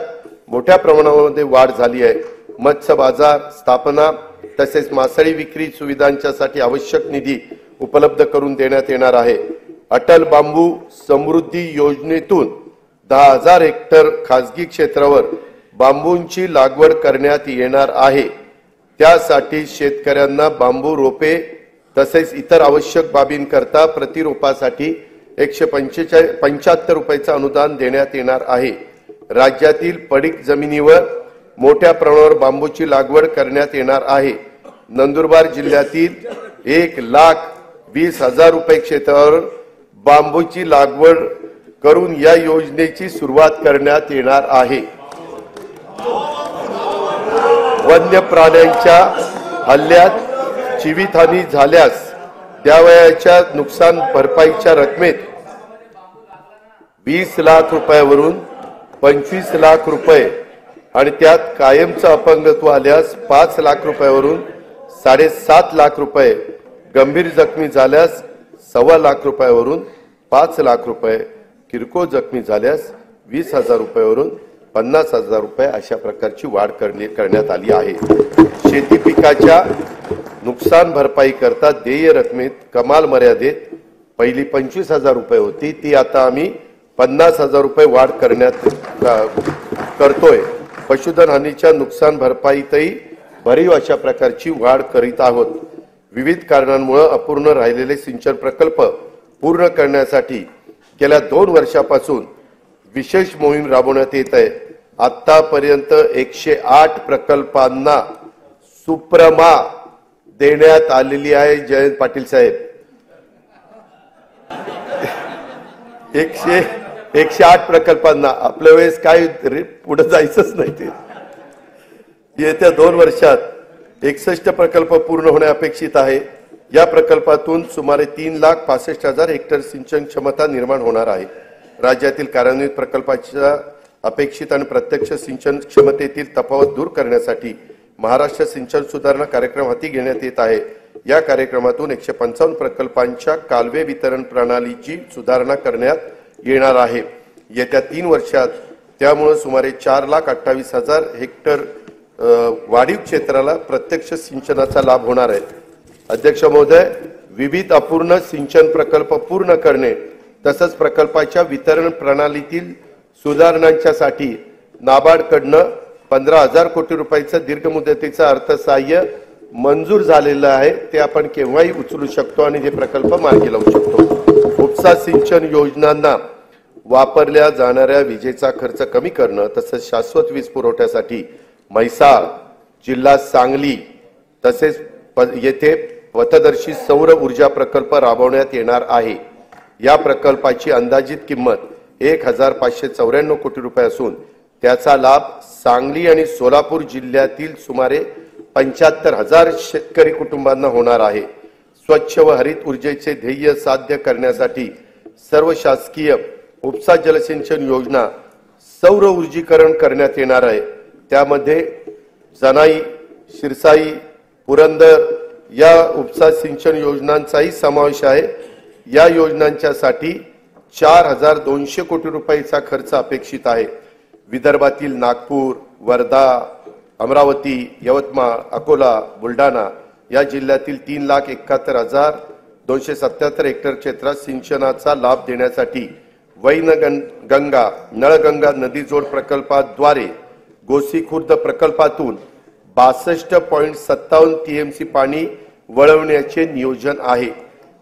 मोठ्या प्रमाणामध्ये वाढ झाली आहे। मत्स्य बाजार स्थापना तसेच मासळी विक्री सुविधांच्यासाठी आवश्यक निधी उपलब्ध करून देण्यात येणार आहे। अटल बांबू समृद्धी योजनेतून 10,000 हेक्टर खासगी क्षेत्रावर बांबूंची लागवड करण्यात येणार आहे। त्यासाठी शेतकऱ्यांना बांबू रोपे तसेच इतर आवश्यक बाबींकरता प्रति रोपासाठी 175 रुपयाचं अनुदान देण्यात येणार आहे। राज्यातील पडीक जमिनीवर मोठ्या प्रमाणावर बांबूची लागवड करण्यात येणार आहे। नंदुरबार जिल्ह्यातील 1,20,000 रुपये क्षेत्रावर बांबूची लागवड करून या योजनेची सुरुवात करण्यात येणार आहे। वन्य प्राण्यांच्या हल्ल्यात जीवितहानी झाल्यास द्यावयाच्या नुकसान भरपाईच्या रकमेत 20 लाख रुपयावरून 25 लाख रुपये आणि त्यात कायमचं अपंगत्व आल्यास 5 लाख रुपयावरून 7.5 लाख रुपये, गंभीर जखमी झाल्यास 1.25 लाख रुपयावरून 5 लाख रुपये, किरकोळ जखमी झाल्यास 20,000 रुपयावरून 50,000 रुपये अशा प्रकारची वाढ करण्यात आली आहे। शेती पिकाच्या नुकसान भरपाई करता देय रकमेत कमाल मर्यादेत पहिली 25,000 रुपये होती, ती आता आम्ही 50,000 रुपये वाढ करतोय। पशुधन हानीच्या नुकसान भरपाईतही भरीव अशा प्रकारची वाढ करीत आहोत। विविध कारणांमुळे अपूर्ण राहिलेले सिंचन प्रकल्प पूर्ण करण्यासाठी गेल्या 2 वर्षापासून विशेष मोहीम राबवण्यात येत आहे। आतापर्यंत 108 प्रकल्पांना सुप्रमा देण्यात आलेली आहे। जयंत पाटील साहेब, 108 प्रकल्पांना आपल्या वेळेस काय पुढे जायचंच नाही। ते येत्या 2 वर्षात 61 प्रकल्प पूर्ण होणे अपेक्षित आहे। या प्रकल्पातून सुमारे 3,65,000 हेक्टर सिंचन क्षमता निर्माण होणार आहे। राज्यातील कार्यान्वित प्रकल्पाच्या अपेक्षित आणि प्रत्यक्ष सिंचन क्षमतेतील तफावत दूर करण्यासाठी महाराष्ट्र सिंचन सुधारणा कार्यक्रम हाती घेण्यात येत आहे। या कार्यक्रमातून 155 प्रकल्पांच्या कालवे वितरण प्रणालीची सुधारणा करण्यात येणार आहे। येत्या 3 वर्षात त्यामुळे सुमारे 4,28,000 हेक्टर वाढीव क्षेत्राला प्रत्यक्ष सिंचनाचा लाभ होणार आहे। अध्यक्ष महोदय, विविध अपूर्ण सिंचन प्रकल्प पूर्ण करणे तसंच प्रकल्पाच्या वितरण प्रणालीतील सुधारणांच्यासाठी नाबार्डकडनं 15,000 कोटी रुपयाचं दीर्घ मुदतीचं अर्थसहाय्य मंजूर झालेलं आहे। ते आपण केव्हाही उचलू शकतो आणि हे प्रकल्प मार्गी लावू शकतो। उपसा सिंचन योजनांना वापरल्या जाणाऱ्या विजेचा खर्च कमी करणं तसंच शाश्वत वीज पुरवठ्यासाठी म्हैसाळ जिल्हा सांगली तसेच येथे पथदर्शी सौर ऊर्जा प्रकल्प राबवण्यात येणार आहे। या प्रकल्पाची अंदाजित किंमत 1,594 कोटी रुपये असून त्याचा लाभ सांगली आणि सोलापूर जिल्ह्यातील सुमारे 75,000 शेतकरी कुटुंबांना होणार आहे। स्वच्छ व हरित ऊर्जेचे ध्येय साध्य करण्यासाठी सर्व शासकीय उपसा जलसिंचन योजना सौर ऊर्जीकरण करण्यात येणार आहे। त्यामध्ये जनाई, शिरसाई, पुरंदर या उपसा सिंचन योजनांचाही समावेश आहे। या योजनांच्यासाठी 4,200 कोटी रुपयाचा खर्च अपेक्षित आहे। विदर्भातील नागपूर, वर्धा, अमरावती, यवतमाळ, अकोला, बुलढाणा या जिल्ह्यातील 3,71,277 हेक्टर क्षेत्रात सिंचनाचा लाभ देण्यासाठी वैनगंगा नळगंगा नदी जोड प्रकल्पाद्वारे गोसी खुर्द प्रकल्पातून 62.57 टीएमसी पाणी वळवण्याचे नियोजन आहे।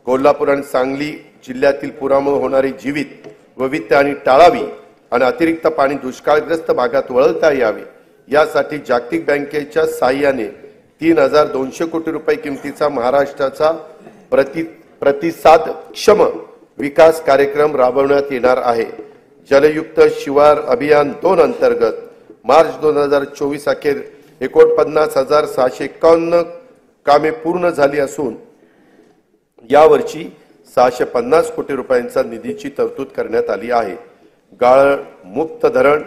कोल्हापूर आणि सांगली जिल्ह्यातील पुरामुळे होणारी जीवित वैविध्यहानी टाळावी आणि अतिरिक्त पाणी दुष्काळग्रस्त भागात वळवता यावे यासाठी जागतिक बँकेच्या सहाय्याने 3,200 कोटी रुपये किमतीचा महाराष्ट्राचा प्रतिसादक्षम विकास कार्यक्रम राबवण्यात येणार आहे। जलयुक्त शिवार अभियान 2 अंतर्गत मार्च 2024 अखेर 49,651 कामे पूर्ण झाली असून यावर्षी 650 कोटी रुपयांचा निधीची तरतूद करण्यात आली आहे. गाळ मुक्त धरण,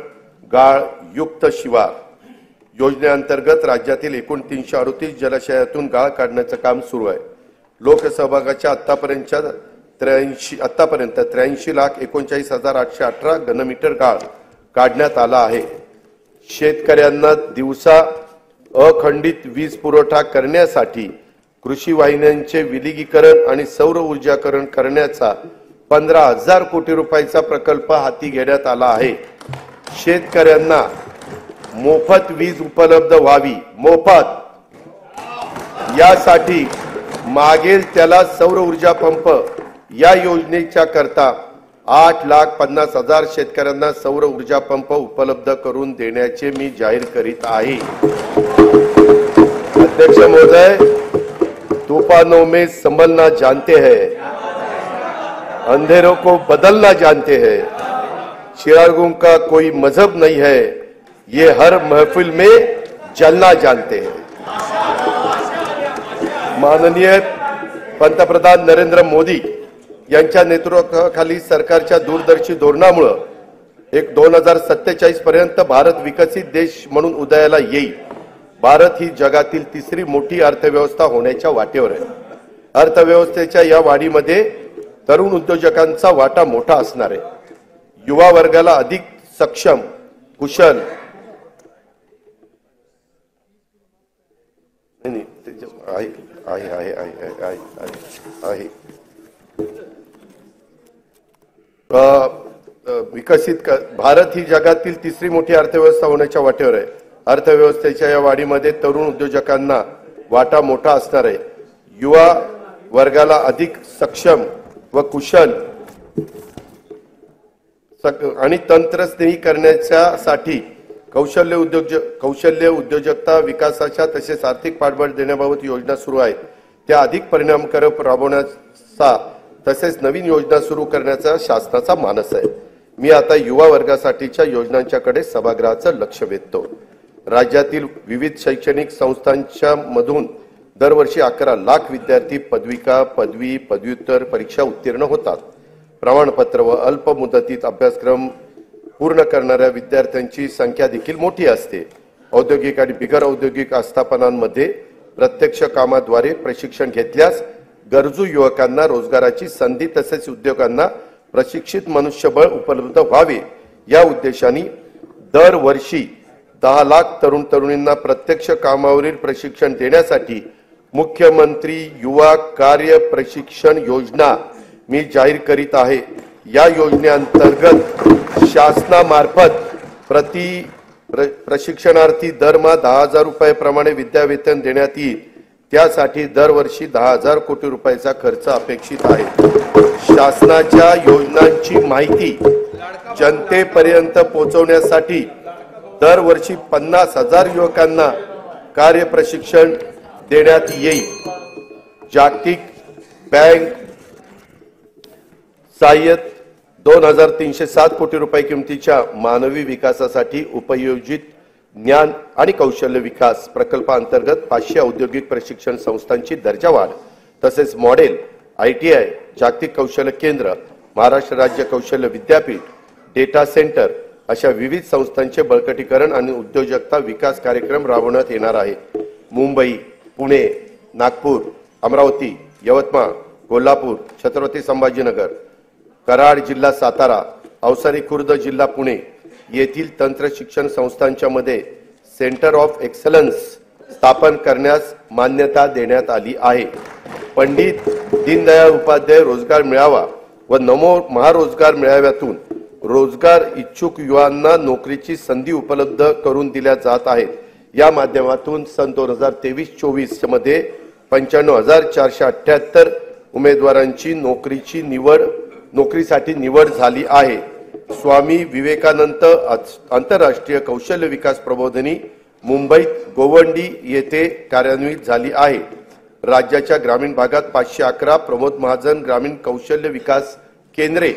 गाळ युक्त शिवार योजनेअंतर्गत राज्यातील एकूण 338 जलाशयातून गाळ काढण्याचं काम सुरू आहे. लोकसहभागाच्या आतापर्यंत 83,39,818 घनमीटर गाळ काढण्यात आला आहे. शेतकऱ्यांना दिवसा अखंडित वीज पुरवठा करण्यासाठी कृषी वाहिन्यांचे विलगीकरण आणि सौर ऊर्जाकरण करण्याचा 15,000 कोटी रुपयाचा प्रकल्प हाती घेण्यात आला आहे. शेतकऱ्यांना मोफत वीज उपलब्ध व्हावी, मोफत, यासाठी मागेल त्याला सौर ऊर्जा पंप या योजनेच्या करता 8,50,000 शेतकऱ्यांना सौर ऊर्जा पंप उपलब्ध करून देण्याचे मी जाहीर करीत आहे. अध्यक्ष महोदय, तूफानों में संभलना जानते हैं, अंधेरों को बदलना जानते हैं. चिरागों का कोई मजहब नहीं है, ये हर महफिल में जलना जानते हैं. माननीय पंतप्रधान नरेंद्र मोदी यांच्या नेतृत्वाखाली सरकारच्या दूरदर्शी धोरणामुळे 2047 पर्यंत भारत विकसित देश म्हणून उदयाला येईल. भारत ही जगातील तिसरी मोठी अर्थव्यवस्था होण्याच्या वाटेवर आहे. अर्थव्यवस्थेच्या या वाढीमध्ये तरुण उद्योजकांचा वाटा मोठा असणार आहे. युवा वर्गाला अधिक सक्षम, कुशल भारत ही जगातील तिसरी मोठी अर्थव्यवस्था होण्याच्या वाटेवर आहे. अर्थव्यवस्थेच्या या वाढीमध्ये तरुण उद्योजकांना वाटा मोठा असणार आहे. युवा वर्गाला अधिक सक्षम व कुशल आणि तंत्रस्नेही करण्यासाठी कौशल्य उद्योजकता विकासाच्या तसेच आर्थिक पाठबळ देण्याबाबत योजना सुरू आहेत. त्या अधिक परिणामकारक राबवण्याचा तसेच नवीन योजना सुरू करण्याचा शासनाचा मानस आहे. मी आता युवा वर्गासाठीच्या योजनांच्याकडे सभागृहाचं लक्ष वेधतो. राज्यातील विविध शैक्षणिक संस्थांच्या मधून दरवर्षी 11 लाख विद्यार्थी पदविका, पदवी, पदव्युत्तर परीक्षा उत्तीर्ण होतात. प्रमाणपत्र व अल्प मुदतीत अभ्यासक्रम पूर्ण करणाऱ्या विद्यार्थ्यांची संख्या देखील मोठी असते. औद्योगिक आणि बिगर औद्योगिक आस्थापनांमध्ये प्रत्यक्ष कामाद्वारे प्रशिक्षण घेतल्यास गरजू युवकांना रोजगाराची संधी तसेच उद्योगांना प्रशिक्षित मनुष्यबळ उपलब्ध व्हावे या उद्देशाने दरवर्षी 10 लाख तरुण तरुणींना प्रत्यक्ष कामावरील प्रशिक्षण देण्यासाठी मुख्यमंत्री युवा कार्य प्रशिक्षण योजना मी जाहीर करीत आहे. या योजनेअंतर्गत शासनामार्फत प्रति प्रशिक्षणार्थी दरमहा 10,000 रुपये प्रमाणे विद्यावेतन देण्यात येईल. त्यासाठी दरवर्षी 10,000 कोटी रुपयाचा खर्च अपेक्षित आहे. शासनाच्या योजनांची माहिती जनतेपर्यंत पोहोचवण्यासाठी दरवर्षी 50,000 युवकांना कार्य प्रशिक्षण देण्यात येईल. जागतिक बँक सहाय्यित 2,307 कोटी रुपये किमतीच्या मानवी विकासासाठी उपयोजित ज्ञान आणि कौशल्य विकास प्रकल्पाअंतर्गत 500 औद्योगिक प्रशिक्षण संस्थांची दर्जा वाढ तसेच मॉडेल ITI, जागतिक कौशल्य केंद्र, महाराष्ट्र राज्य कौशल्य विद्यापीठ, डेटा सेंटर अशा विविध संस्थांचे बळकटीकरण आणि उद्योजकता विकास कार्यक्रम राबवण्यात येणार आहे. मुंबई, पुणे, नागपूर, अमरावती, यवतमाळ, कोल्हापूर, छत्रपती संभाजीनगर, कराड जिल्हा सातारा, अवसारी खुर्द जिल्हा पुणे येथील तंत्र शिक्षण संस्थांच्या मध्ये सेंटर ऑफ एक्सलन्स स्थापन करण्यास मान्यता देण्यात आली आहे. पंडित दीनदयाळ उपाध्याय रोजगार मेळावा व नमो महारोजगार मेळाव्यातून रोजगार इच्छुक युवांना नोकरीची संधी उपलब्ध करून दिल्या जात आहेत. या माध्यमातून सन 2023-24 मध्ये 95,478 उमेदवारांची नोकरीसाठी निवड झाली आहे. स्वामी विवेकानंद आंतरराष्ट्रीय कौशल्य विकास प्रबोधिनी मुंबईत गोवंडी येथे कार्यान्वित झाली आहे. राज्याच्या ग्रामीण भागात 511 प्रमोद महाजन ग्रामीण कौशल्य विकास केंद्रे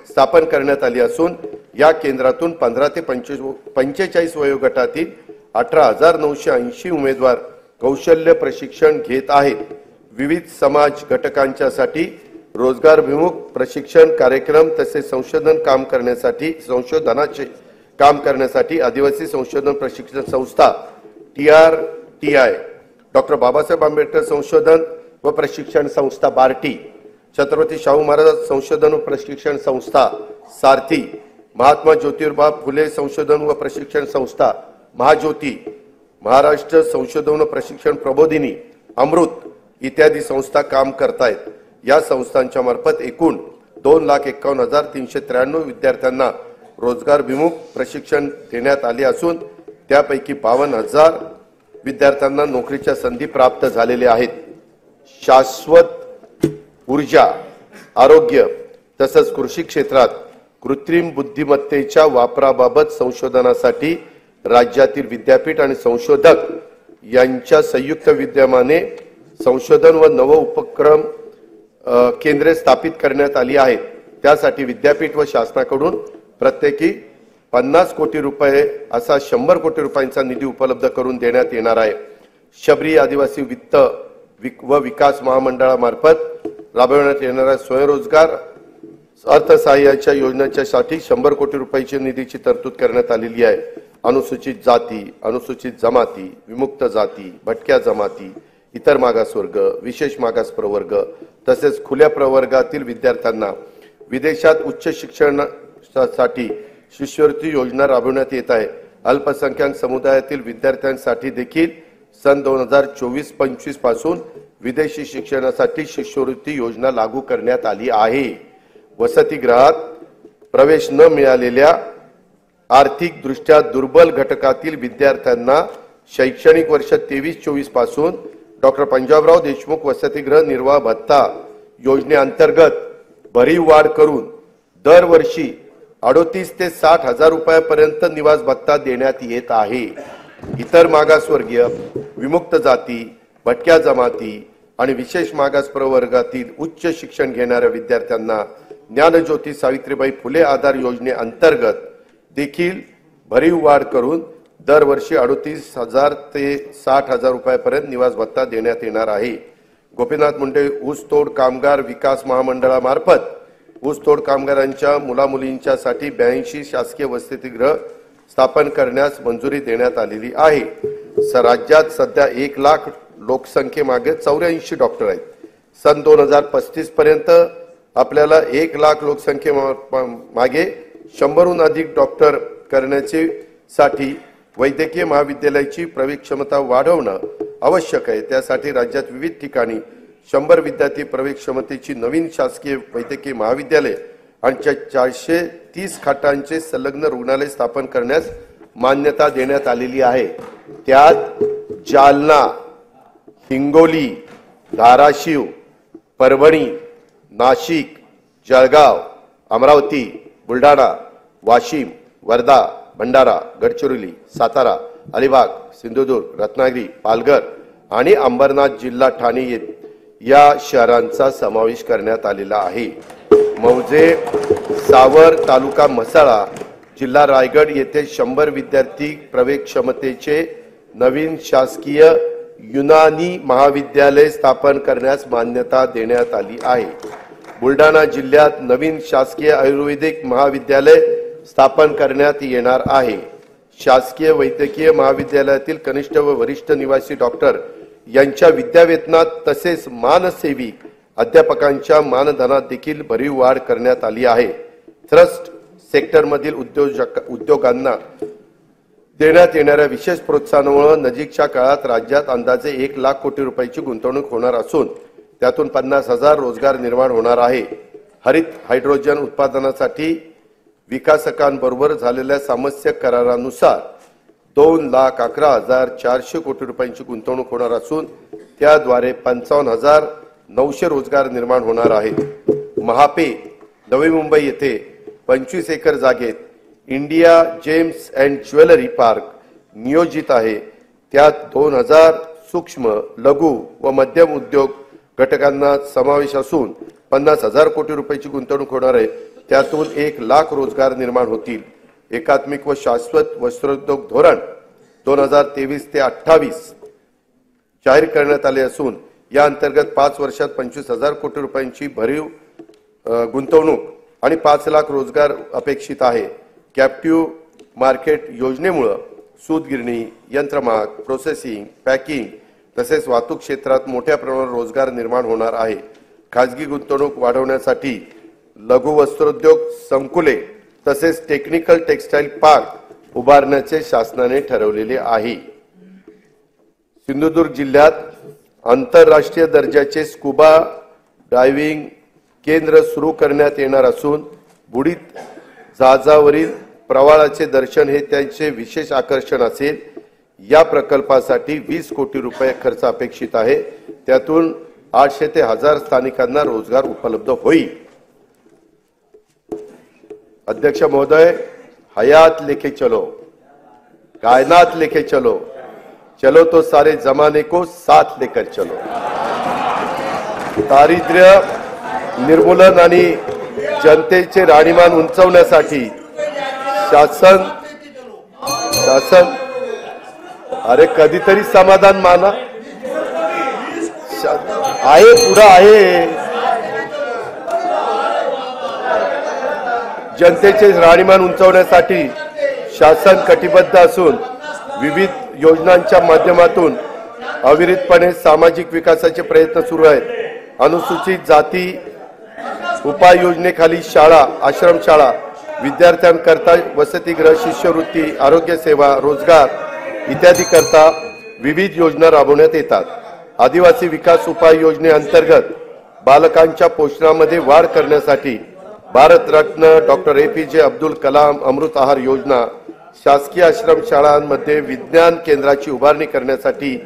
स्थापन करण्यात आली असून या केंद्रातून 15 ते 45 वयोगटातील 18,980 उमेदवार कौशल्य प्रशिक्षण घेत आहेत। विविध समाज घटकांच्यासाठी रोजगारभिमुख प्रशिक्षण कार्यक्रम तसेच संशोधनाचे काम करण्यासाठी आदिवासी संशोधन प्रशिक्षण संस्था TRTI, डॉक्टर बाबासाहेब आंबेडकर संशोधन व प्रशिक्षण संस्था बार्टी, छत्रपती शाहू महाराज संशोधन व प्रशिक्षण संस्था सारथी, महात्मा ज्योतिबा फुले संशोधन व प्रशिक्षण संस्था महाज्योती, महाराष्ट्र संशोधन व प्रशिक्षण प्रबोधिनी अमृत इत्यादी संस्था काम करतायत। या संस्थांच्या मार्फत एकूण 2,51,393 विद्यार्थ्यांना रोजगारभिमुख प्रशिक्षण देण्यात आले असून त्यापैकी 52,000 विद्यार्थ्यांना नोकरीच्या संधी प्राप्त झालेल्या आहेत। शाश्वत ऊर्जा, आरोग्य तसंच कृषी क्षेत्रात कृत्रिम बुद्धिमत्तेच्या वापराबाबत संशोधनासाठी राज्यातील विद्यापीठ आणि संशोधक यांच्या संयुक्त विद्यमाने संशोधन व नव उपक्रम केंद्रे स्थापित करण्यात आली आहेत। त्यासाठी विद्यापीठ व शासनाकडून प्रत्येकी 50 कोटी रुपये असा 100 कोटी रुपयांचा निधी उपलब्ध करून देण्यात येणार आहे। शबरी आदिवासी वित्त व विकास महामंडळामार्फत राबवण्यात येणाऱ्या स्वयंरोजगार अर्थसहाय्याच्या योजनेच्यासाठी 100 कोटी रुपयाची निधीची तरतूद करण्यात आलेली आहे। अनुसूचित जाती, अनुसूचित जमाती, विमुक्त जाती, भटक्या जमाती, इतर मागासवर्ग, विशेष मागास प्रवर्ग तसेच खुल्या प्रवर्गातील विद्यार्थ्यांना विदेशात उच्च शिक्षणासाठी शिष्यवृत्ती योजना राबवण्यात येत आहे। अल्पसंख्याक समुदायातील विद्यार्थ्यांसाठी देखील सन 2024-25 पासून विदेशी शिक्षणासाठी शिष्यवृत्ती योजना लागू करण्यात आली आहे। वसतिगृहात प्रवेश न मिळालेल्या आर्थिक दृष्ट्या दुर्बल घटकातील विद्यार्थ्यांना शैक्षणिक वर्ष 23-24 पासून डॉक्टर पंजाबराव देशमुख वसतिगृह निर्वाह भत्ता योजनेअंतर्गत भरीव वाढ करून दरवर्षी 38 ते 60 हजार रुपयापर्यंत निवास भत्ता देण्यात येत आहे। इतर मागासवर्गीय, विमुक्त जाती, भटक्या जमाती आणि विशेष मागास प्रवर्गातील उच्च शिक्षण घेणाऱ्या विद्यार्थ्यांना ज्ञानज्योती सावित्रीबाई फुले आधार योजनेअंतर्गत देखील भरीव वाढ करून दरवर्षी 38,000 ते 60,000 रुपयापर्यंत निवास भत्ता देण्यात येणार आहे। गोपीनाथ मुंडे ऊसतोड कामगार विकास महामंडळामार्फत ऊसतोड कामगारांच्या मुलामुलींच्यासाठी 82 शासकीय वसतिगृह स्थापन करण्यास मंजुरी देण्यात आलेली आहे। राज्यात सध्या 1 लाख लोकसंख्येमागे 84 डॉक्टर आहेत। सन 2035 पर्यंत आपल्याला 1 लाख लोकसंख्येमागे 100हून अधिक डॉक्टर करण्याचे साठी वैद्यकीय महाविद्यालयाची प्रवेश क्षमता वाढवणं आवश्यक आहे। त्यासाठी राज्यात विविध ठिकाणी 100 विद्यार्थी प्रवेश क्षमतेची नवीन शासकीय वैद्यकीय महाविद्यालय आणि 430 खाटांचे संलग्न रुग्णालय स्थापन करण्यास मान्यता देण्यात आलेली आहे। त्यात जालना, हिंगोली, धाराशिव, परभणी, नाशिक, जळगाव, अमरावती, बुलढाणा, वाशिम, वर्धा, भंडारा, गडचिरोली, सातारा, अलिबाग, सिंधुदुर्ग, रत्नागिरी, पालघर आणि अंबरनाथ जिल्हा ठाणे या शहरांचा समावेश करण्यात आलेला आहे। मौजे, सावर तालुका म्हसळा, जिल्हा रायगड येथे 100 विद्यार्थी प्रवेश क्षमतेचे नवीन शासकीय युनानी महाविद्यालय स्थापन करण्यास मान्यता देण्यात आली आहे। बुलढाणा जिल्ह्यात नवीन शासकीय आयुर्वेदिक महाविद्यालय स्थापन करण्यात येणार आहे। शासकीय वैद्यकीय महाविद्यालयातील कनिष्ठ व वरिष्ठ निवासी डॉक्टर यांच्या विद्यावेतनात तसेच मानसेवी अध्यापकांच्या मानधनात देखील भरीव वाढ करण्यात आली आहे। ट्रस्ट सेक्टरमधील उद्योगांना देण्यात येणाऱ्या विशेष प्रोत्साहनामुळे नजीकच्या काळात राज्यात अंदाजे 1 लाख कोटी रुपयाची गुंतवणूक होणार असून त्यातून 50,000 रोजगार निर्माण होणार आहे। हरित हायड्रोजन उत्पादनासाठी विकासकांबरोबर झालेल्या सामंजस्य करारानुसार 2,11,400 कोटी रुपयांची गुंतवणूक होणार असून त्याद्वारे 55,900 रोजगार निर्माण होणार आहेत। महापे नवी मुंबई येथे 25 एकर जागेत India gems and jewellery park नियोजित आहे। त्यात 2,000 सूक्ष्म, लघु व मध्यम उद्योग घटकांना समावेश असून 50,000 कोटी रुपयाची गुंतवणूक होणार आहे। त्यातून 1 लाख रोजगार निर्माण होतील। एकात्मिक व शाश्वत वस्त्रोद्योग धोरण 2023 ते 28 जाहीर करण्यात आले असून या अंतर्गत 5 वर्षात 25,000 कोटी रुपयांची भरीव गुंतवणूक आणि 5 लाख रोजगार अपेक्षित आहे। कॅप्टिव्ह मार्केट योजनेमुळे सूतगिरणी, यंत्रमाग, प्रोसेसिंग, पॅकिंग तसेच वाहतूक क्षेत्रात मोठ्या प्रमाणावर रोजगार निर्माण होणार आहे। खाजगी गुंतवणूक वाढवण्यासाठी लघु वस्त्रोद्योग संकुले तसेच टेक्निकल टेक्सटाईल पार्क उभारण्याचे शासनाने ठरवलेले आहे। सिंधुदुर्ग जिल्ह्यात आंतरराष्ट्रीय दर्जाचे स्कुबा डायव्हिंग केंद्र सुरू करण्यात येणार असून बुडीत जहाजावरील प्रवाळाचे दर्शन हे त्यांचे विशेष आकर्षण असेल। या प्रकल्पासाठी 20 कोटी रुपये खर्च अपेक्षित आहे। त्यातून 800 ते 1000 स्थानिकांना रोजगार उपलब्ध होईल। अध्यक्ष महोदय, हयात लेके चलो, कायनात लेके चलो, चलो तो सारे जमाने को साथ लेकर चलो। दारिद्र्य निर्मूलन आणि जनतेचे राहणीमान उंचावण्यासाठी शासन अरे कधीतरी समाधान माना आहे, पुढे आहे। जनतेचे राहणीमान उंचावण्यासाठी शासन कटिबद्ध असून विविध योजनांच्या माध्यमातून अविरतपणे सामाजिक विकासाचे प्रयत्न सुरू आहेत। अनुसूचित जाती उपाय योजनेखाली शाळा, आश्रमशाळा, विद्यार्थ्यांकरता वसतिगृह, शिष्यवृत्ती, आरोग्य सेवा, रोजगार इत्यादी करता विविध योजना राबवण्यात येतात। आदिवासी विकास उपाय योजनेअंतर्गत बालकांच्या पोषणामध्ये वाढ करण्यासाठी भारतरत्न डॉक्टर APJ अब्दुल कलाम अमृत आहार योजना, शासकीय आश्रमशाळांमध्ये विज्ञान केंद्राची उभारणी करण्यासाठी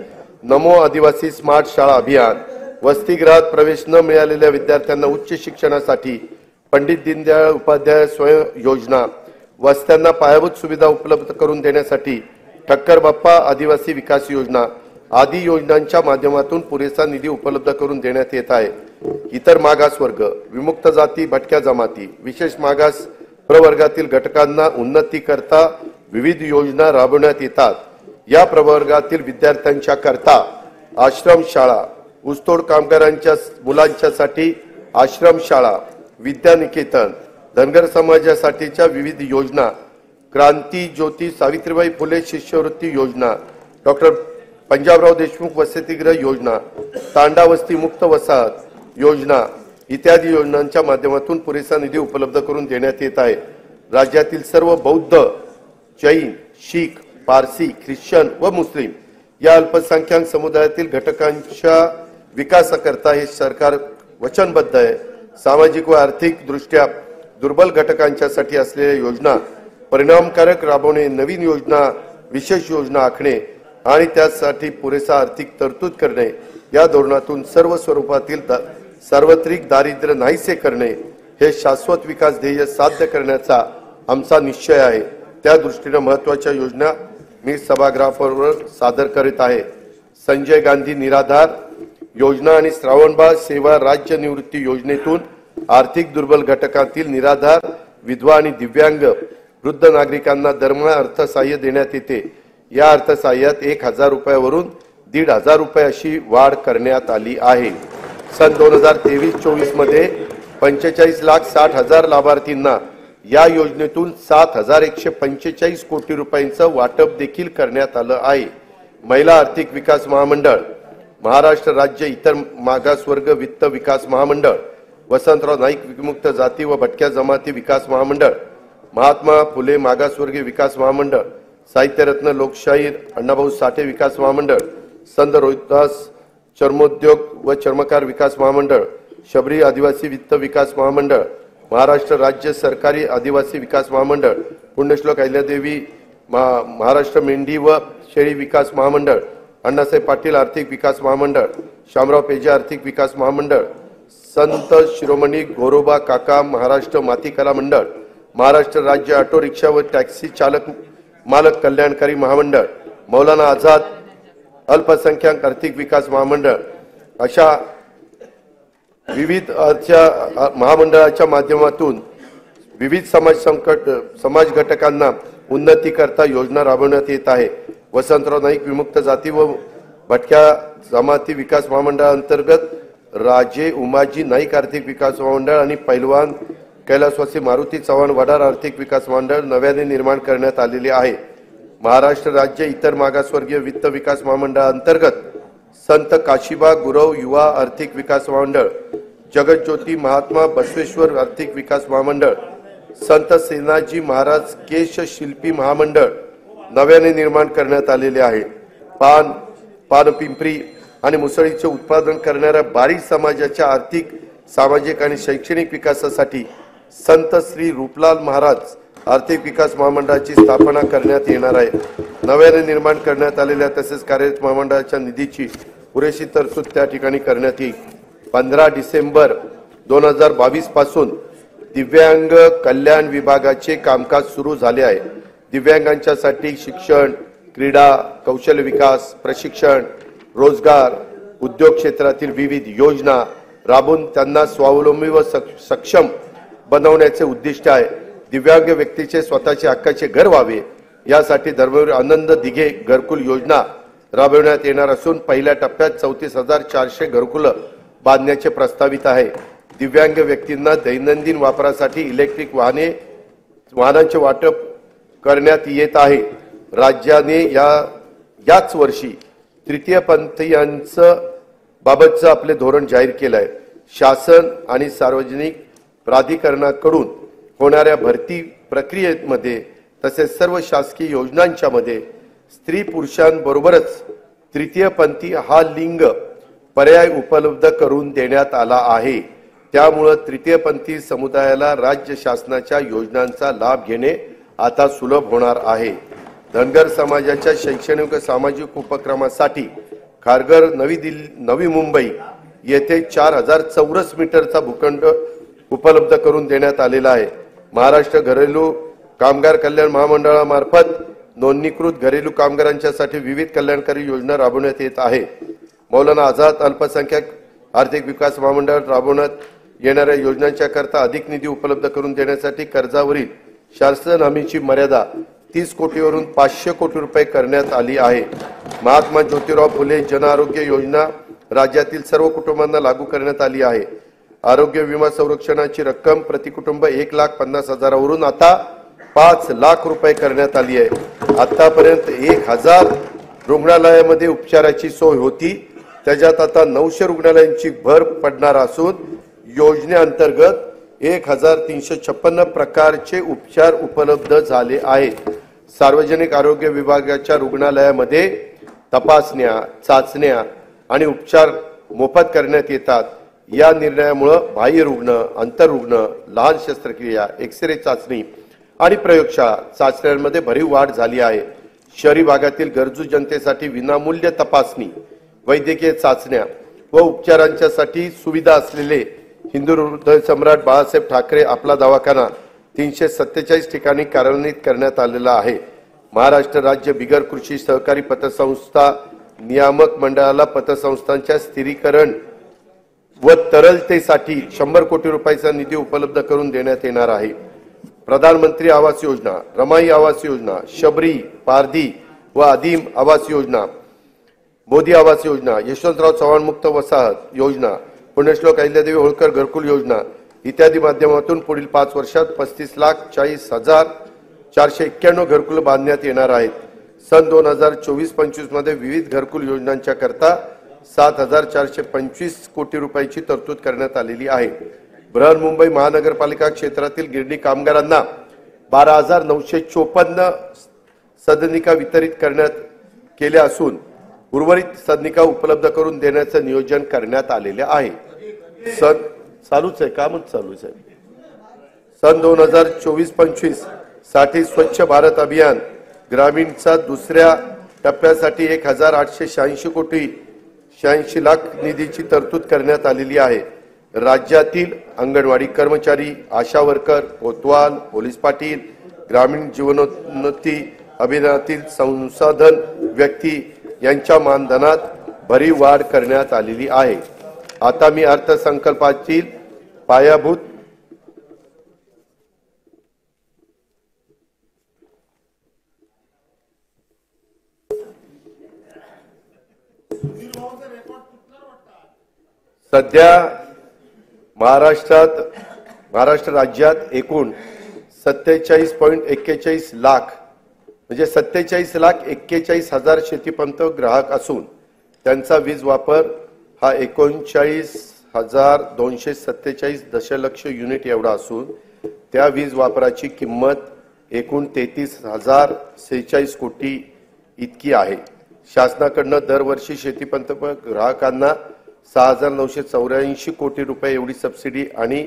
नमो आदिवासी स्मार्ट शाळा अभियान, वसतिगृहात प्रवेश न मिळालेल्या विद्यार्थ्यांना उच्च शिक्षणासाठी पंडित दीनदयाळ उपाध्याय स्वयं योजना, वस्त्यांना पायाभूत सुविधा उपलब्ध करून देण्यासाठी ठक्कर बाप्पा आदिवासी विकास योजना आदी योजनांच्या माध्यमातून पुरेसा निधी उपलब्ध करून देण्यात येत आहे। इतर मागासवर्ग, विमुक्त जाती, भटक्या जमाती, विशेष मागास प्रवर्गातील घटकांना उन्नती करता विविध योजना राबवण्यात येतात। या प्रवर्गातील विद्यार्थ्यांच्या करता आश्रमशाळा, ऊसतोड कामगारांच्या मुलांच्यासाठी आश्रमशाळा, विद्यानिकेतन, धनगर समाजासाठीच्या विविध योजना, क्रांती ज्योती सावित्रीबाई फुले शिष्यवृत्ती योजना, डॉक्टर पंजाबराव देशमुख वसतिगृह योजना, तांडा वस्ती मुक्त वसाहत योजना इत्यादी योजनांच्या माध्यमातून पुरेसा निधी उपलब्ध करून देण्यात येत आहे। राज्यातील सर्व बौद्ध, जैन, शीख, पारसी, ख्रिश्चन व मुस्लिम या अल्पसंख्याक समुदायातील घटकांच्या विकासाकरता हे सरकार वचनबद्ध आहे। सामाजिक व आर्थिक दृष्ट्या दुर्बल घटकांच्यासाठी असलेल्या योजना परिणामकारक राबवणे, नवीन योजना, विशेष योजना आखणे आणि त्यासाठी पुरेसा आर्थिक तरतूद करणे, या धोरणातून सर्व स्वरूपातील सार्वत्रिक दारिद्र्य नाहीसे करणे हे शाश्वत विकास ध्येय साध्य करण्याचा आमचा निश्चय आहे। त्या दृष्टीने महत्त्वाच्या योजना मी सभागृहावर सादर करीत आहे। संजय गांधी निराधार योजना आणि श्रावणबाळ सेवा राज्य निवृत्ती योजनेतून आर्थिक दुर्बल घटकातील निराधार, विधवा आणि दिव्यांग वृद्ध नागरिकांना दरमहा अर्थसहाय्य देण्यात येते। या अर्थसहाय्यात 1000 रुपयावरून 1500 रुपये अशी वाढ करण्यात आली आहे। सन 2023-24 मध्ये 45,60,000 लाभार्थींना या योजनेतून 7,145 कोटी रुपयांचं वाटप देखील करण्यात आलं आहे। महिला आर्थिक विकास महामंडळ, महाराष्ट्र राज्य इतर मागासवर्ग वित्त विकास महामंडळ, वसंतराव नाईक विमुक्त जाती व भटक्या जमाती विकास महामंडळ, महात्मा फुले मागासवर्गीय विकास महामंडळ, साहित्यरत्न लोकशाहीर अण्णाभाऊ साठे विकास महामंडळ, संत रोहिदास चर्मोद्योग व चर्मकार विकास महामंडळ, शबरी आदिवासी वित्त विकास महामंडळ, महाराष्ट्र राज्य सरकारी आदिवासी विकास महामंडळ, पुण्यश्लोक अहिल्यादेवी महाराष्ट्र मेंढी व शेळी विकास महामंडळ, अण्णासाहेब पाटील आर्थिक विकास महामंडळ, शामराव पेजे आर्थिक विकास महामंडळ, संत शिरोमणी गोरोबा काका महाराष्ट्र माती कला मंडळ, महाराष्ट्र राज्य ऑटो रिक्षा व टॅक्सी चालक मालक कल्याणकारी महामंडळ, मौलाना आझाद अल्पसंख्याक आर्थिक विकास महामंडळ अशा विविध महामंडळाच्या माध्यमातून विविध समाज घटकांना उन्नती करता योजना राबवण्यात येत आहे। वसंतराव नाईक विमुक्त जाती व भटक्या जमाती विकास महामंडळाअंतर्गत राजे उमाजी नाईक आर्थिक विकास महामंडळ आणि पैलवान कैलासवासी मारुती चव्हाण वडार आर्थिक विकास महामंडळ नव्याने निर्माण करण्यात आलेले आहे। महाराष्ट्र राज्य इतर मागासवर्गीय वित्त विकास महामंडळाअंतर्गत संत काशीबा गुरव युवा आर्थिक विकास महामंडळ, जगज्योती महात्मा बसवेश्वर आर्थिक विकास महामंडळ, संत सेनाजी महाराज केश शिल्पी महामंडळ नव्याने निर्माण करण्यात आलेले आहे। पानपिंपरी आणि मुसळीचे उत्पादन करणाऱ्या बारी समाजाच्या आर्थिक, सामाजिक आणि शैक्षणिक विकासासाठी संत श्री रूपलाल महाराज आर्थिक विकास महामंडळाची स्थापना करण्यात येणार आहे। नव्याने निर्माण करण्यात आलेल्या तसेच कार्यरत महामंडळाच्या निधीची पुरेशी तरतूद त्या ठिकाणी करण्यात येईल। 15 डिसेंबर 2022 पासून दिव्यांग कल्याण विभागाचे कामकाज सुरू झाले आहे। दिव्यांगांच्यासाठी शिक्षण, क्रीडा, कौशल्य विकास, प्रशिक्षण, रोजगार, उद्योग क्षेत्रातील विविध योजना राबवून त्यांना स्वावलंबी व सक्षम बनवण्याचे उद्दिष्ट आहे। दिव्यांग व्यक्तीचे स्वतःचे हक्काचे घर व्हावे यासाठी धर्मवीर आनंद दिघे घरकुल योजना राबविण्यात येणार असून पहिल्या टप्प्यात 34,400 घरकुल बांधण्याचे प्रस्तावित आहे। दिव्यांग व्यक्तींना दैनंदिन वापरासाठी इलेक्ट्रिक वाहनांचे वाटप करण्यात येत आहे। राज्याने याच वर्षी तृतीयपंथीयांचं बाबतचं आपले धोरण जाहीर केलं आहे। शासन आणि सार्वजनिक प्राधिकरणाकडून होणाऱ्या भरती प्रक्रियेमध्ये तसेच सर्व शासकीय योजनांच्या मध्ये स्त्री पुरुषांबरोबरच तृतीयपंथी हा लिंग पर्याय उपलब्ध करून देण्यात आला आहे। त्यामुळे तृतीयपंथी समुदायाला राज्य शासनाच्या योजनांचा लाभ घेणे आता सुलभ होणार आहे। धनगर समाजाच्या शैक्षणिक व सामाजिक उपक्रमासाठी खारघर नवी मुंबई येथे 4000 चौरस मीटरचा भूखंड उपलब्ध करून देण्यात आलेला आहे। महाराष्ट्र घरेलू कामगार कल्याण महामंडळामार्फत नोंदणीकृत घरेलू कामगारांच्यासाठी विविध कल्याणकारी योजना राबवण्यात येत आहे। मौलाना आझाद अल्पसंख्याक आर्थिक विकास महामंडळ राबवण्यात येणाऱ्या योजनांच्या करता अधिक निधी उपलब्ध करून देण्यासाठी कर्जावरील शासन हमीची मर्यादा 30 कोटीवरून 500 कोटी रुपये करण्यात आली आहे। महात्मा ज्योतिराव फुले जन आरोग्य योजना राज्यातील सर्व कुटुंबांना लागू करण्यात आली आहे। आरोग्य विमा संरक्षणाची रक्कम प्रति कुटुंब 1,50,000 वरून आता 5 लाख रुपये करण्यात आली आहे। आतापर्यंत 1000 रुग्णालयामध्ये उपचाराची सोय होती, त्याच्यात आता 900 रुग्णालयांची भर पडणार असून योजनेअंतर्गत 1356 प्रकारचे उपचार उपलब्ध झाले आहेत। सार्वजनिक आरोग्य विभागाच्या रुग्णालयामध्ये तपासण्या, चाचण्या आणि उपचार मोफत करण्यात येतात। या निर्णयामुळे बाह्य रुग्ण, अंतरुग्ण, लहान शस्त्रक्रिया, एक्सरे चाचणी आणि प्रयोगशाळा चाचण्यांमध्ये भरीव वाढ झाली आहे। शहरी भागातील गरजू जनतेसाठी विनामूल्य तपासणी, वैद्यकीय चाचण्या व उपचारांच्यासाठी सुविधा असलेले हिंदू हृदय सम्राट बाळासाहेब ठाकरे आपला दवाखाना 347 ठिकाणी कार्यान्वित करण्यात आलेला आहे। महाराष्ट्र राज्य बिगर कृषी सहकारी पतसंस्था नियामक मंडळाला पतसंस्थांच्या स्थिरीकरण व तरलतेसाठी 100 कोटी रुपयाचा निधी उपलब्ध करून देण्यात येणार आहे। प्रधानमंत्री आवास योजना, रमाई आवास योजना, शबरी, पारधी व आदिम आवास योजना, मोदी आवास योजना, यशवंतराव चव्हाण मुक्त वसाहत योजना, पुण्यश्लोक अहिल्यादेवी होळकर घरकुल योजना इत्यादी माध्यमातून पुढील 5 वर्षात 35,40,491 घरकुल बांधण्यात येणार आहेत। सन 2024-25 मध्ये विविध घरकुल योजनांच्या करता 7,425 कोटी रुपयाची तरतूद करण्यात आलेली आहे। बृहन्मुंबई महानगरपालिका क्षेत्रातील गिरणी कामगारांना 12,954 सदनिका वितरित करण्यात केल्या असून उर्वरित सदनिका उपलब्ध करून देण्याचे नियोजन करण्यात आलेले आहे। चालूच आहे, कामच चालूच आहे। सन 2024-25 साठी स्वच्छ भारत अभियान ग्रामीणचा दुसऱ्या टप्प्यासाठी 1,886 कोटी 86 लाख निधीची तरतूद करण्यात आलेली आहे। राज्यातील अंगणवाडी कर्मचारी, आशा वर्कर, कोतवाल, पोलीस पाटील, ग्रामीण जीवनोन्नती अभियानातील संसाधन व्यक्ती यांच्या मानधनात भरीव वाढ करण्यात आलेली आहे। आता मी अर्थसंकल्पातील पायाभूत सध्या महाराष्ट्र राज्यात एकूण 47.41 लाख म्हणजे 47,41,000 शेतीपंप ग्राहक असून त्यांचा वीज वापर हा 39,247 दशलक्ष युनिट एवढा असून त्या वीज वापराची किंमत एकूण 33,046 कोटी इतकी आहे। शासनाकडून दरवर्षी शेतीपंप ग्राहकांना 6,984 कोटी रुपये एवढी सबसिडी आणि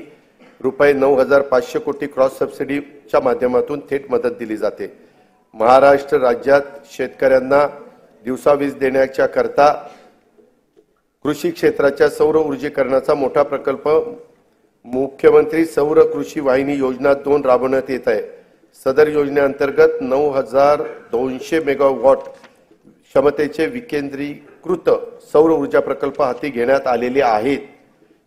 रुपये 9,500 कोटी क्रॉस सबसिडीच्या माध्यमातून थेट मदत दिली जाते। महाराष्ट्र राज्यात शेतकऱ्यांना दिवसा वीज देण्याच्या करता कृषी क्षेत्राच्या सौर ऊर्जीकरणाचा मोठा प्रकल्प मुख्यमंत्री सौर कृषी वाहिनी योजना 2 राबवण्यात येत आहे। सदर योजनेअंतर्गत 9,200 मेगावॉट क्षमतेचे विकेंद्रीकृत सौर ऊर्जा प्रकल्प हाती घेण्यात आलेले आहेत।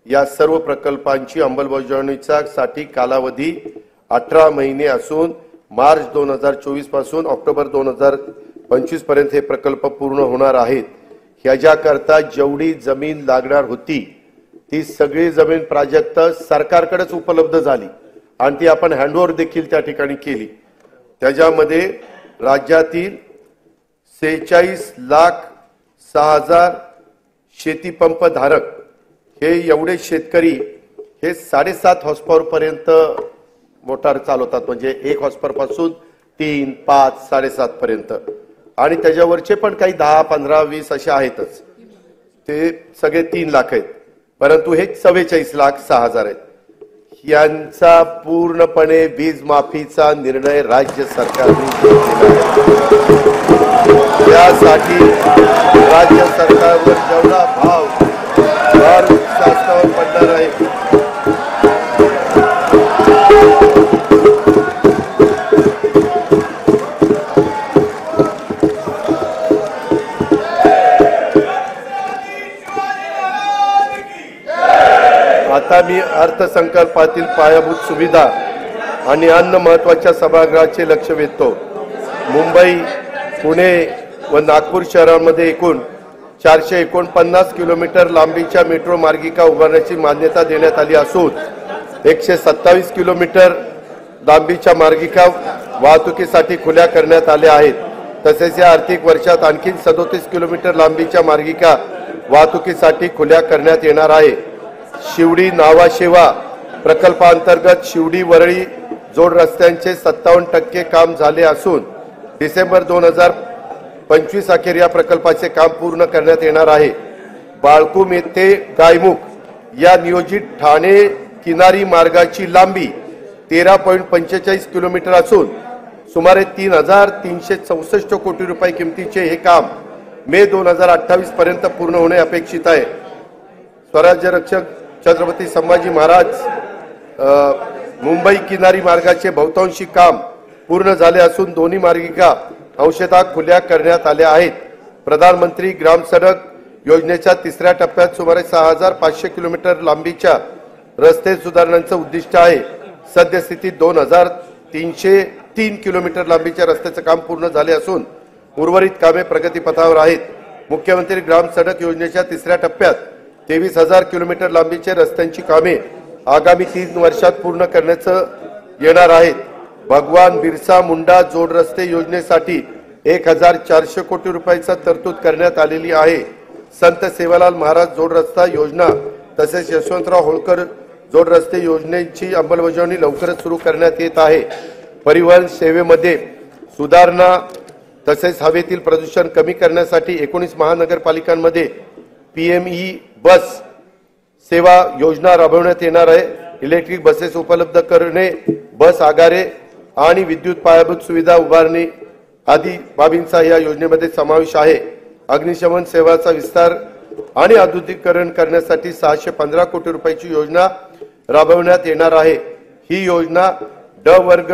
या सर्व प्रकल्पांची अंमलबजावणीचा साठी कालावधी 18 महिने असून मार्च 2024 पासून ऑक्टोबर 2025 पर्यंत हे प्रकल्प पूर्ण होणार आहेत। ह्याच्याकरता जेवढी जमीन लागणार होती ती सगळी जमीन प्राजक्त सरकारकडेच उपलब्ध झाली आणि ती आपण हँडओव्हर देखील त्या ठिकाणी केली। त्याच्यामध्ये राज्यातील 46,06,000 शेतीपंप धारक हे एवढे शेतकरी हे 7.5 हॉर्सपॉवर पर्यंत मोटार चालवतात, म्हणजे 1 हॉर्सपॉवर पासून 3, 5, 7.5 पर्यंत आणि त्याच्यावरचे पण काही 10, 15, 20 असे आहेतच। ते सगळे 3 लाख आहेत, परंतु हे 44,06,000 आहेत। यांचा पूर्णपणे वीज माफीचा निर्णय राज्य सरकारने घेतलेला आहे। यासाठी राज्य सरकारवर जेवढा भाव शासनावर पडणार आहे आता मी अर्थसंकल्पातील पायाभूत सुविधा आणि अन्य महत्त्वाच्या सभागृहाचे लक्ष वेधतो। मुंबई, पुणे व नागपूर शहरांमध्ये एकूण 449 किलोमीटर लांबीच्या मेट्रो मार्गिका उभारण्याची मान्यता देण्यात आली असून 127 किलोमीटर लांबीच्या मार्गिका वाहतुकीसाठी खुल्या करण्यात आल्या आहेत। तसेच या आर्थिक वर्षात आणखी 37 किलोमीटर लांबीच्या मार्गिका वाहतुकीसाठी खुल्या करण्यात येणार आहे। शिवडी नावाशेवा प्रकल्पांतर्गत शिवडी वरळी जोड रस्त्यांचे 57% काम झाले असून डिसेंबर 2025 अखेर या प्रकल्पाचे काम पूर्ण करण्यात येणार आहे। बाळकुम येथे गायमुख या नियोजित ठाणे किनारी मार्गाची लांबी 13.45 किलोमीटर असून सुमारे 3,364 कोटी रुपये किमतीचे हे काम मे 2028 पर्यंत पूर्ण होणे अपेक्षित आहे। स्वराज्य रक्षक छत्रपती संभाजी महाराज मुंबई किनारी मार्गाचे बहुतांशी काम पूर्ण झाले असून दोन्ही मार्गिका अंशतः खुल्या करण्यात आल्या आहेत। प्रधानमंत्री ग्राम सडक योजनेच्या 3ऱ्या टप्प्यात सुमारे 6,500 किलोमीटर लांबीच्या रस्ते सुधारण्याचं उद्दिष्ट आहे। सद्यस्थितीत 2,303 किलोमीटर लांबीच्या रस्त्याचे काम पूर्ण झाले असून उर्वरित कामे प्रगतीपथावर आहेत। मुख्यमंत्री ग्राम सडक योजनेच्या 3ऱ्या टप्प्यात 23,000 किलोमीटर लांबीचे रस्त्यांची कामे आगामी 3 वर्षात पूर्ण करण्यात येणार आहेत। भगवान बिरसा मुंडा जोड रस्ते योजनेसाठी 1,400 कोटी रुपयाचा तरतूद करण्यात आलेली आहे। संत सेवालाल महाराज जोड रस्ता योजना तसेच यशवंतराव होळकर जोड रस्ते योजनेची अंमलबजावणी लवकरच सुरू करण्यात येत आहे। परिवहन सेवेमध्ये सुधारणा तसेच हवेतील प्रदूषण कमी करण्यासाठी 19 महानगरपालिकांमध्ये PME बस सेवा योजना राबवण्यात येणार आहे। इलेक्ट्रिक बसेस उपलब्ध करणे, बस आगारे आणि विद्युत पायाभूत सुविधा उभारणी आदी बाबींचा या योजनेमध्ये समावेश आहे। अग्निशमन सेवाचा विस्तार आणि आधुनिकीकरण करण्यासाठी 615 कोटी रुपयाची योजना राबवण्यात येणार आहे। ही योजना ड वर्ग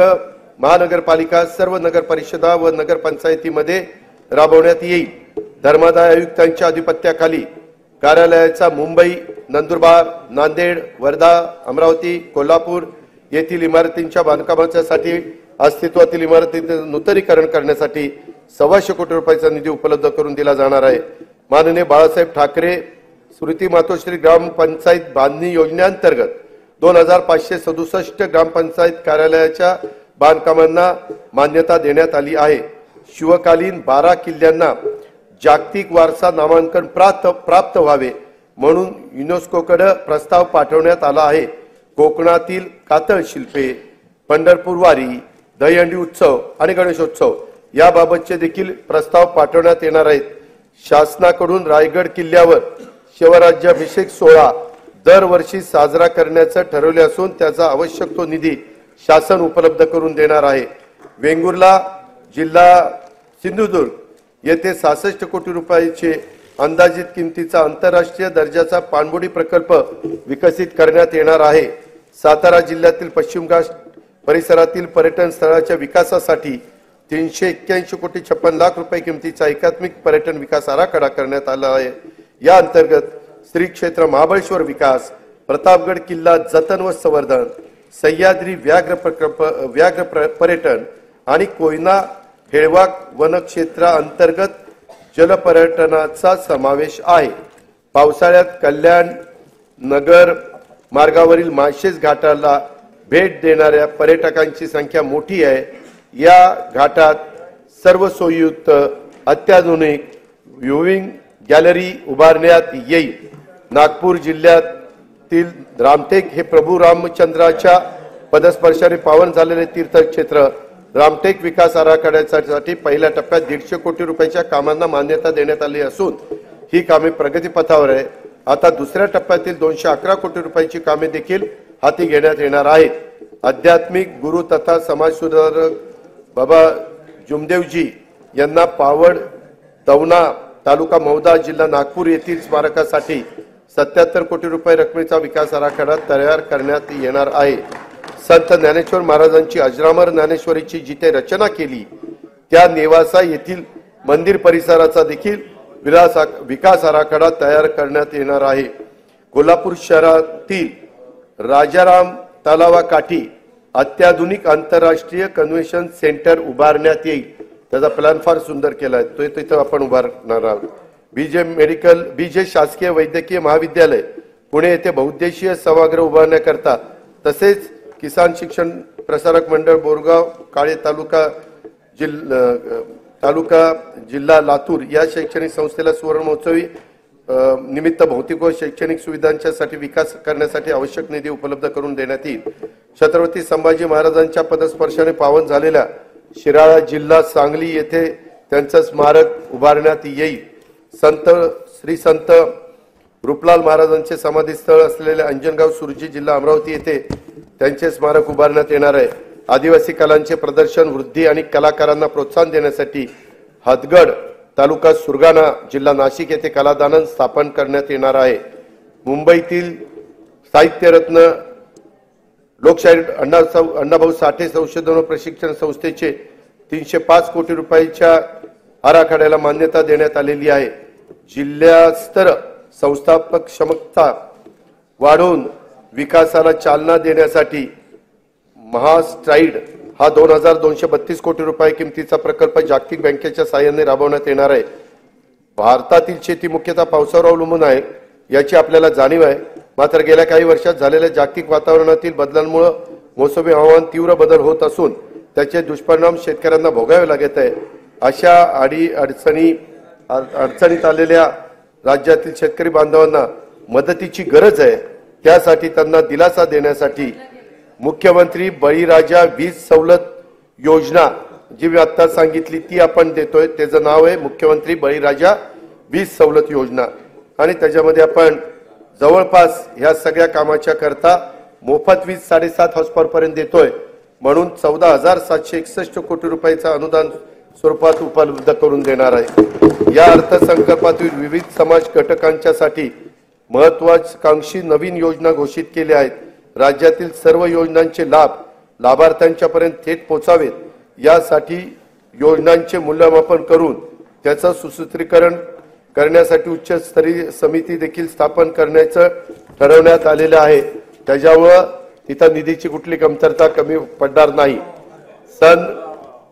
महानगरपालिका सर्व नगर परिषदा व नगरपंचायतीमध्ये राबवण्यात येईल। धर्मादाय आयुक्तांच्या अधिपत्याखाली कार्यालयाचा मुंबई, नंदुरबार, नांदेड, वर्धा, अमरावती, कोल्हापूर येथील इमारतींच्या बांधकामासाठी अस्तित्वातील इमारतींचे नूतनीकरण करण्यासाठी 125 कोटी रुपयाचा निधी उपलब्ध करून दिला जाणार आहे। माननीय बाळासाहेब ठाकरे स्मृती मातोश्री ग्रामपंचायत बांधणी योजनेअंतर्गत 2567 ग्रामपंचायत कार्यालयाच्या बांधकामांना मान्यता देण्यात आली आहे. शिवकालीन 12 किल्ल्यांना जागतिक वारसा नामांकन प्राप्त व्हावे म्हणून युनेस्कोकडे प्रस्ताव पाठवण्यात आला आहे. कोकणातील कातळ शिल्पे, पंढरपूर वारी, दहीहंडी उत्सव आणि गणेशोत्सव याबाबतचे देखील प्रस्ताव पाठवण्यात येणार आहेत. शासनाकडून रायगड किल्ल्यावर शिवराज्याभिषेक सोहळा दरवर्षी साजरा करण्याचं ठरवले असून त्याचा आवश्यक तो निधी शासन उपलब्ध करून देणार आहे. वेंगुर्ला जिल्हा सिंधुदुर्ग येथे 66 कोटी रुपयाचे अंदाजित किमतीचा आंतरराष्ट्रीय दर्जाचा पाणबुडी प्रकल्प विकसित करण्यात येणार आहे. सातारा जिल्ह्यातील पश्चिम घाट परिसरातील पर्यटन स्थळाच्या विकासासाठी 381 कोटी 56 लाख रुपये किमतीचा एकात्मिक पर्यटन विकास आराखडा करण्यात आला आहे. या अंतर्गत श्री क्षेत्र महाबळेश्वर विकास, प्रतापगड किल्ला जतन व संवर्धन, सह्याद्री व्याघ्र पर्यटन आणि कोयना हेळवाक वनक्षेत्राअंतर्गत जलपर्यटनाचा समावेश आहे. पावसाळ्यात कल्याण नगर मार्गावरील माळशेज घाटाला भेट देणाऱ्या पर्यटकांची संख्या मोठी आहे. या घाटात सर्व सोयीयुक्त अत्याधुनिक व्ह्यूइंग गॅलरी उभारण्यात येईल. नागपूर जिल्ह्यातील रामटेक हे प्रभू रामचंद्राच्या पदस्पर्शाने पावन झालेले तीर्थक्षेत्र रामटेक विकास आराखड्यासाठी पहिल्या टप्प्यात 150 कोटी रुपयाच्या कामांना मान्यता देण्यात आली असून ही कामे प्रगतीपथावर आहे. आता दुसऱ्या टप्प्यातील 211 कोटी रुपयाची कामे देखील हाती घेण्यात येणार आहेत. आध्यात्मिक गुरु तथा समाज सुधारक बाबा जुमदेवजी यांना पावड तवना तालुका मौदा जिल्हा नागपूर येथील स्मारकासाठी 77 कोटी रुपये रकमेचा विकास आराखडा तयार करण्यात येणार आहे. संत ज्ञानेश्वर महाराजांची अजरामर ज्ञानेश्वरीची जिथे रचना केली त्या नेवासा येथील मंदिर परिसराचा देखील विकास आराखडा तयार करण्यात येणार आहे. कोल्हापूर शहरातील राजाराम तलावाकाठी अत्याधुनिक आंतरराष्ट्रीय कन्व्हेन्शन सेंटर उभारण्यात येईल. त्याचा प्लॅन फार सुंदर केला आहे, तो तिथं आपण उभारणार आहोत. बीजे शासकीय वैद्यकीय महाविद्यालय पुणे येथे बहुउद्देशीय सभागृह उभारण्याकरता तसेच किसान शिक्षण प्रसारक मंडळ बोरगाव काळे तालुका जिल्हा लातूर या शैक्षणिक संस्थेला सुवर्ण महोत्सवी निमित्त भौतिक व शैक्षणिक सुविधांच्यासाठी विकास करण्यासाठी आवश्यक निधी उपलब्ध करून देण्यात येईल. छत्रपती संभाजी महाराजांच्या पदस्पर्शाने पावन झालेल्या शिराळा जिल्हा सांगली येथे त्यांचं स्मारक उभारण्यात येईल. श्री संत रूपलाल महाराजांचे समाधीस्थळ असलेल्या अंजनगाव सुरजी जिल्हा अमरावती येथे त्यांचे स्मारक उभारण्यात येणार आहे. आदिवासी कलांचे प्रदर्शन वृद्धी आणि कलाकारांना प्रोत्साहन देण्यासाठी हदगड तालुका सुरगाणा जिल्हा नाशिक येथे कलादालन स्थापन करण्यात येणार आहे. मुंबईतील साहित्यरत्न लोकशाहीर अण्णाभाऊ साठे संशोधन व प्रशिक्षण संस्थेचे 305 कोटी रुपयाच्या आराखड्याला मान्यता देण्यात आलेली आहे. जिल्हास्तर संस्थापक क्षमता वाढवून विकासाला चालना देण्यासाठी महास्ट्राईड हा 2232 कोटी रुपये किमतीचा प्रकल्प जागतिक बँकेच्या साहाय्याने राबवण्यात येणार आहे. भारतातील शेती मुख्यतः पावसावर अवलंबून आहे याची आपल्याला जाणीव आहे. मात्र गेल्या काही वर्षात झालेल्या जागतिक वातावरणातील बदलांमुळे मोसमी हवामान तीव्र बदल होत असून त्याचे दुष्परिणाम शेतकऱ्यांना भोगावे लागत आहे. अशा अडचणीत आलेल्या राज्यातील शेतकरी बांधवांना मदतीची गरज आहे. त्यासाठी त्यांना दिलासा देण्यासाठी मुख्यमंत्री बळीराजा वीज सवलत योजना जी मी आता सांगितली ती आपण देतोय. त्याचं नाव आहे मुख्यमंत्री बळीराजा वीज सवलत योजना आणि त्याच्यामध्ये आपण जवळपास ह्या सगळ्या कामाच्या करता मोफत वीज 7.5 हॉर्सपावर पर्यंत देतोय म्हणून 14,761 कोटी रुपयाचा अनुदान स्वरूपात उपलब्ध करून देणार आहे. या अर्थसंकल्पातील विविध समाज घटकांच्यासाठी महत्वाकांक्षी नवीन योजना घोषित केल्या आहेत. राज्यातील सर्व योजनांचे लाभ लाभार्थ्यांच्यापर्यंत थेट पोहोचावेत यासाठी योजनांचे मूल्यमापन करून त्याचं सुसूत्रीकरण करण्यासाठी उच्चस्तरीय समिती देखील स्थापन करण्याचं ठरवण्यात आलेलं आहे. त्याच्यामुळे तिथं निधीची कुठली कमतरता कमी पडणार नाही. सन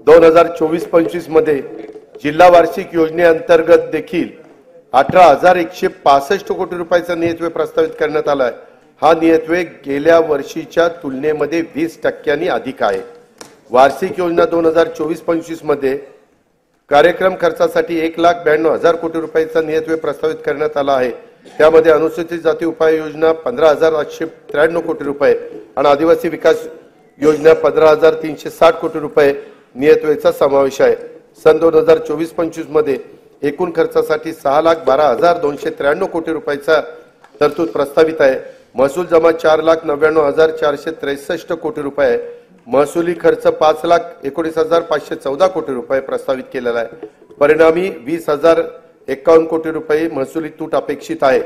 2024-25 मध्ये जिल्हा वार्षिक योजनेअंतर्गत देखील 18,165 कोटी रुपयाचा नियतव्यय प्रस्तावित करण्यात आला आहे। हा नियतव्यय गेल्या वर्षीच्या तुलनेमध्ये 20% अधिक आहे। वार्षिक योजना 2024-25 मध्ये कार्यक्रम खर्चासाठी 1,92,000 कोटी रुपयाचा नियतव्यय प्रस्तावित करण्यात आला आहे। त्यामध्ये अनुसूचित जाती उपाय योजना 15,893 कोटी रुपये आणि आदिवासी विकास योजना 15,360 कोटी रुपये नियतव्ययाचा समावेश आहे। सन 2024-25 मध्ये एकूण खर्चासाठी 6,12,293 कोटी रुपयाचा तरतूद प्रस्तावित आहे। महसूल जमा 4,99,463 कोटी रुपये आहे। महसुली खर्च 5,19,514 कोटी रुपये प्रस्तावित केलेला आहे। परिणामी 20,051 कोटी रुपये महसुली तूट अपेक्षित आहे।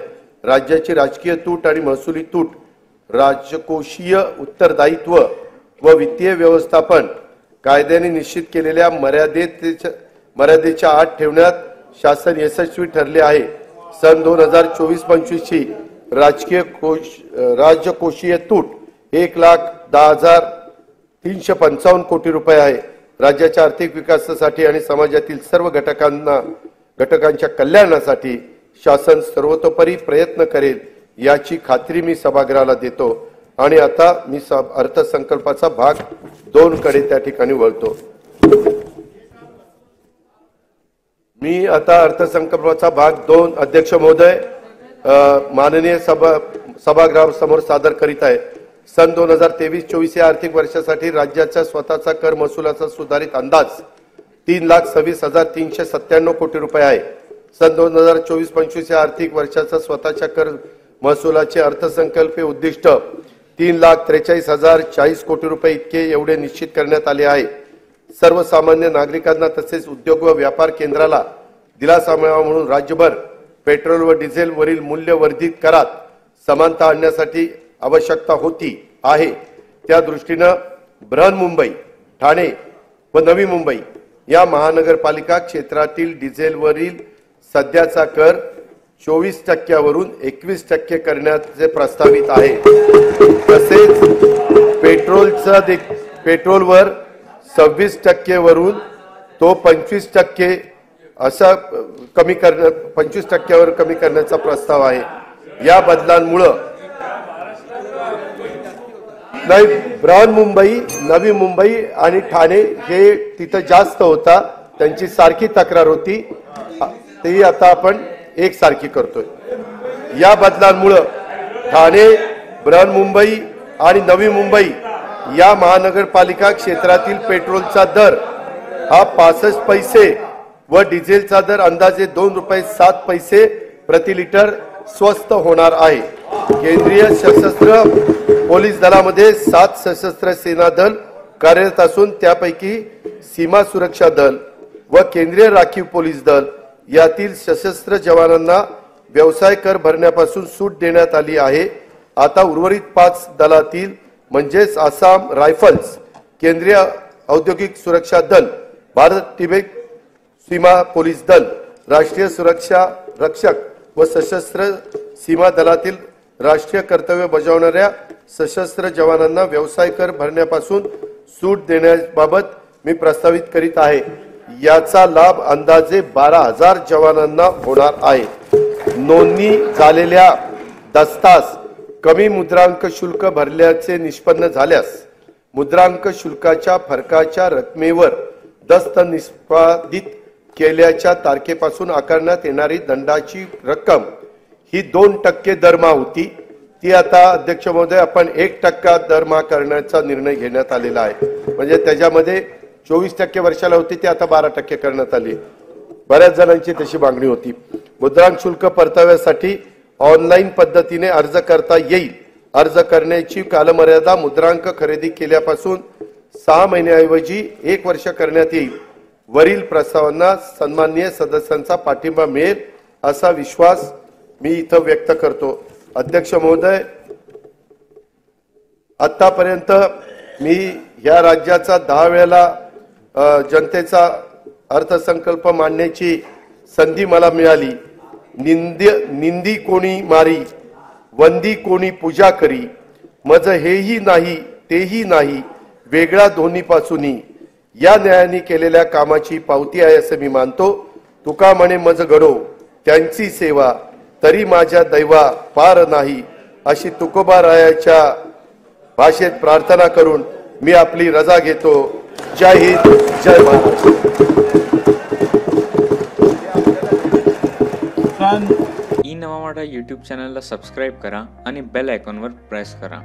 राज्याची राजकीय तूट आणि महसुली तूट राजकोषीय उत्तरदायित्व व वित्तीय व्यवस्थापन कायद्याने निश्चित केलेल्या मर्यादेच्या आत ठेवण्यात शासन यशस्वी ठरले आहे। सन 2024-25 ची राजकोषीय तूट 1,10,355 कोटी रुपये आहे। राज्याच्या आर्थिक विकासासाठी आणि समाजातील सर्व घटकांच्या कल्याणासाठी शासन सर्वतोपरी प्रयत्न करेल याची खात्री मी सभागृहाला देतो। आणि आता मी अर्थसंकल्पाचा भाग 2 कडे त्या ठिकाणी वळतो। मी आता अर्थसंकल्पाचा भाग 2 अध्यक्ष महोदय माननीय सभागृहासमोर सादर करीत आहे। सन 2023-24 या आर्थिक वर्षासाठी राज्याचा स्वतःचा कर महसुलाचा सुधारित अंदाज 3,26,397 कोटी रुपये आहे। सन 2024-25 या आर्थिक वर्षाचा स्वतःच्या कर महसुलाचे अर्थसंकल्पीय उद्दिष्ट 3,43,040 कोटी रुपये इतके एवढे निश्चित करण्यात आले आहे। सर्वसामान्य नागरिकांना तसेच उद्योग व व्यापार केंद्राला दिलासा मिळावा म्हणून राज्यभर पेट्रोल व डिझेल वरील मूल्यवर्धित करात समानता आणण्यासाठी आवश्यकता होती आहे। त्या दृष्टीने बृहन्मुंबई, ठाणे व नवी मुंबई या महानगरपालिका क्षेत्रातील डिझेलवरील सध्याचा कर 24% वरून 21% करण्याचे प्रस्तावित आहे। तसेच पेट्रोलवर 26% वरून तो 25% असा 25% वर कमी करण्याचा प्रस्ताव आहे। या बदलांमुळे नाही, बृहन्मुंबई, नवी मुंबई आणि ठाणे हे तिथे जास्त होता, त्यांची सारखी तक्रार होती, ती आता आपण एकसारखी करतोय। या बदलांमुळे ठाणे, बृहन्मुंबई आणि नवी मुंबई या महानगरपालिका क्षेत्रातील पेट्रोलचा दर हा 65 पैसे व डिझेलचा दर अंदाजे 2 रुपये 7 प्रति लिटर स्वस्त होणार आहे। केंद्रीय सशस्त्र पोलीस दलामध्ये 7 सशस्त्र सेना दल कार्यरत असून त्यापैकी सीमा सुरक्षा दल व केंद्रीय राखीव पोलीस दल यातील सशस्त्र जवानांना व्यवसाय कर भरण्यापासून सूट देण्यात आली आहे। आता उर्वरित 5 दलातील म्हणजेच आसाम रायफल्स, केंद्रीय औद्योगिक सुरक्षा दल, भारत तिबेट सीमा पोलीस दल, राष्ट्रीय सुरक्षा रक्षक व सशस्त्र सीमा दलातील राष्ट्रीय कर्तव्य बजावणाऱ्या सशस्त्र जवानांना व्यवसाय कर भरण्यापासून सूट देण्याबाबत मी प्रस्तावित करीत आहे। याचा लाभ अंदाजे 12,000 जवानांना होणार आहे। नोंदणी झालेल्या दस्तास कमी मुद्रांक शुल्क भरल्याचे निष्पन्न झाल्यास मुद्रांक शुल्काच्या फरकाच्या रकमेवर दस्त निष्पादित केल्याच्या तारखेपासून आकारण्यात येणारी दंडाची रक्कम ही 2% दरमहा होती, ती आता अध्यक्ष महोदय आपण 1% दरमहा करण्याचा निर्णय घेण्यात आलेला आहे। म्हणजे त्याच्यामध्ये 24% वर्षाला होती, ती आता 12% करण्यात आली। बऱ्याच जणांची तशी मागणी होती। मुद्रांक शुल्क परताव्यासाठी ऑनलाईन पद्धतीने अर्ज करता येईल। अर्ज करण्याची कालमर्यादा मुद्रांक खरेदी केल्यापासून 6 महिन्याऐवजी 1 वर्ष करण्यात येईल। वरील प्रस्तावांना सन्माननीय सदस्यांचा पाठिंबा मिळेल असा विश्वास मी इथं व्यक्त करतो। अध्यक्ष महोदय, आतापर्यंत मी या राज्याचा 10 वेळेला जनतेचा अर्थसंकल्प मांडण्याची संधी मला मिळाली। निंदी कोणी मारी, वंदी कोणी पूजा करी, मज हेही नाही तेही नाही, वेगळा दोन्हीपासूनही या न्यायाने केलेल्या कामाची पावती आहे असे मी मानतो। तुका म्हणे मज घडो, त्यांची सेवा तरी माझ्या दैवा पार नाही, अशी तुकोबारायाच्या भाषेत प्रार्थना करून मी आपली रजा घेतो. जय हिंद, जय महाराष्ट्र. ई नवा मराठा यूट्यूब चॅनलला सबस्क्राईब करा आणि बेल आयकॉनवर प्रेस करा.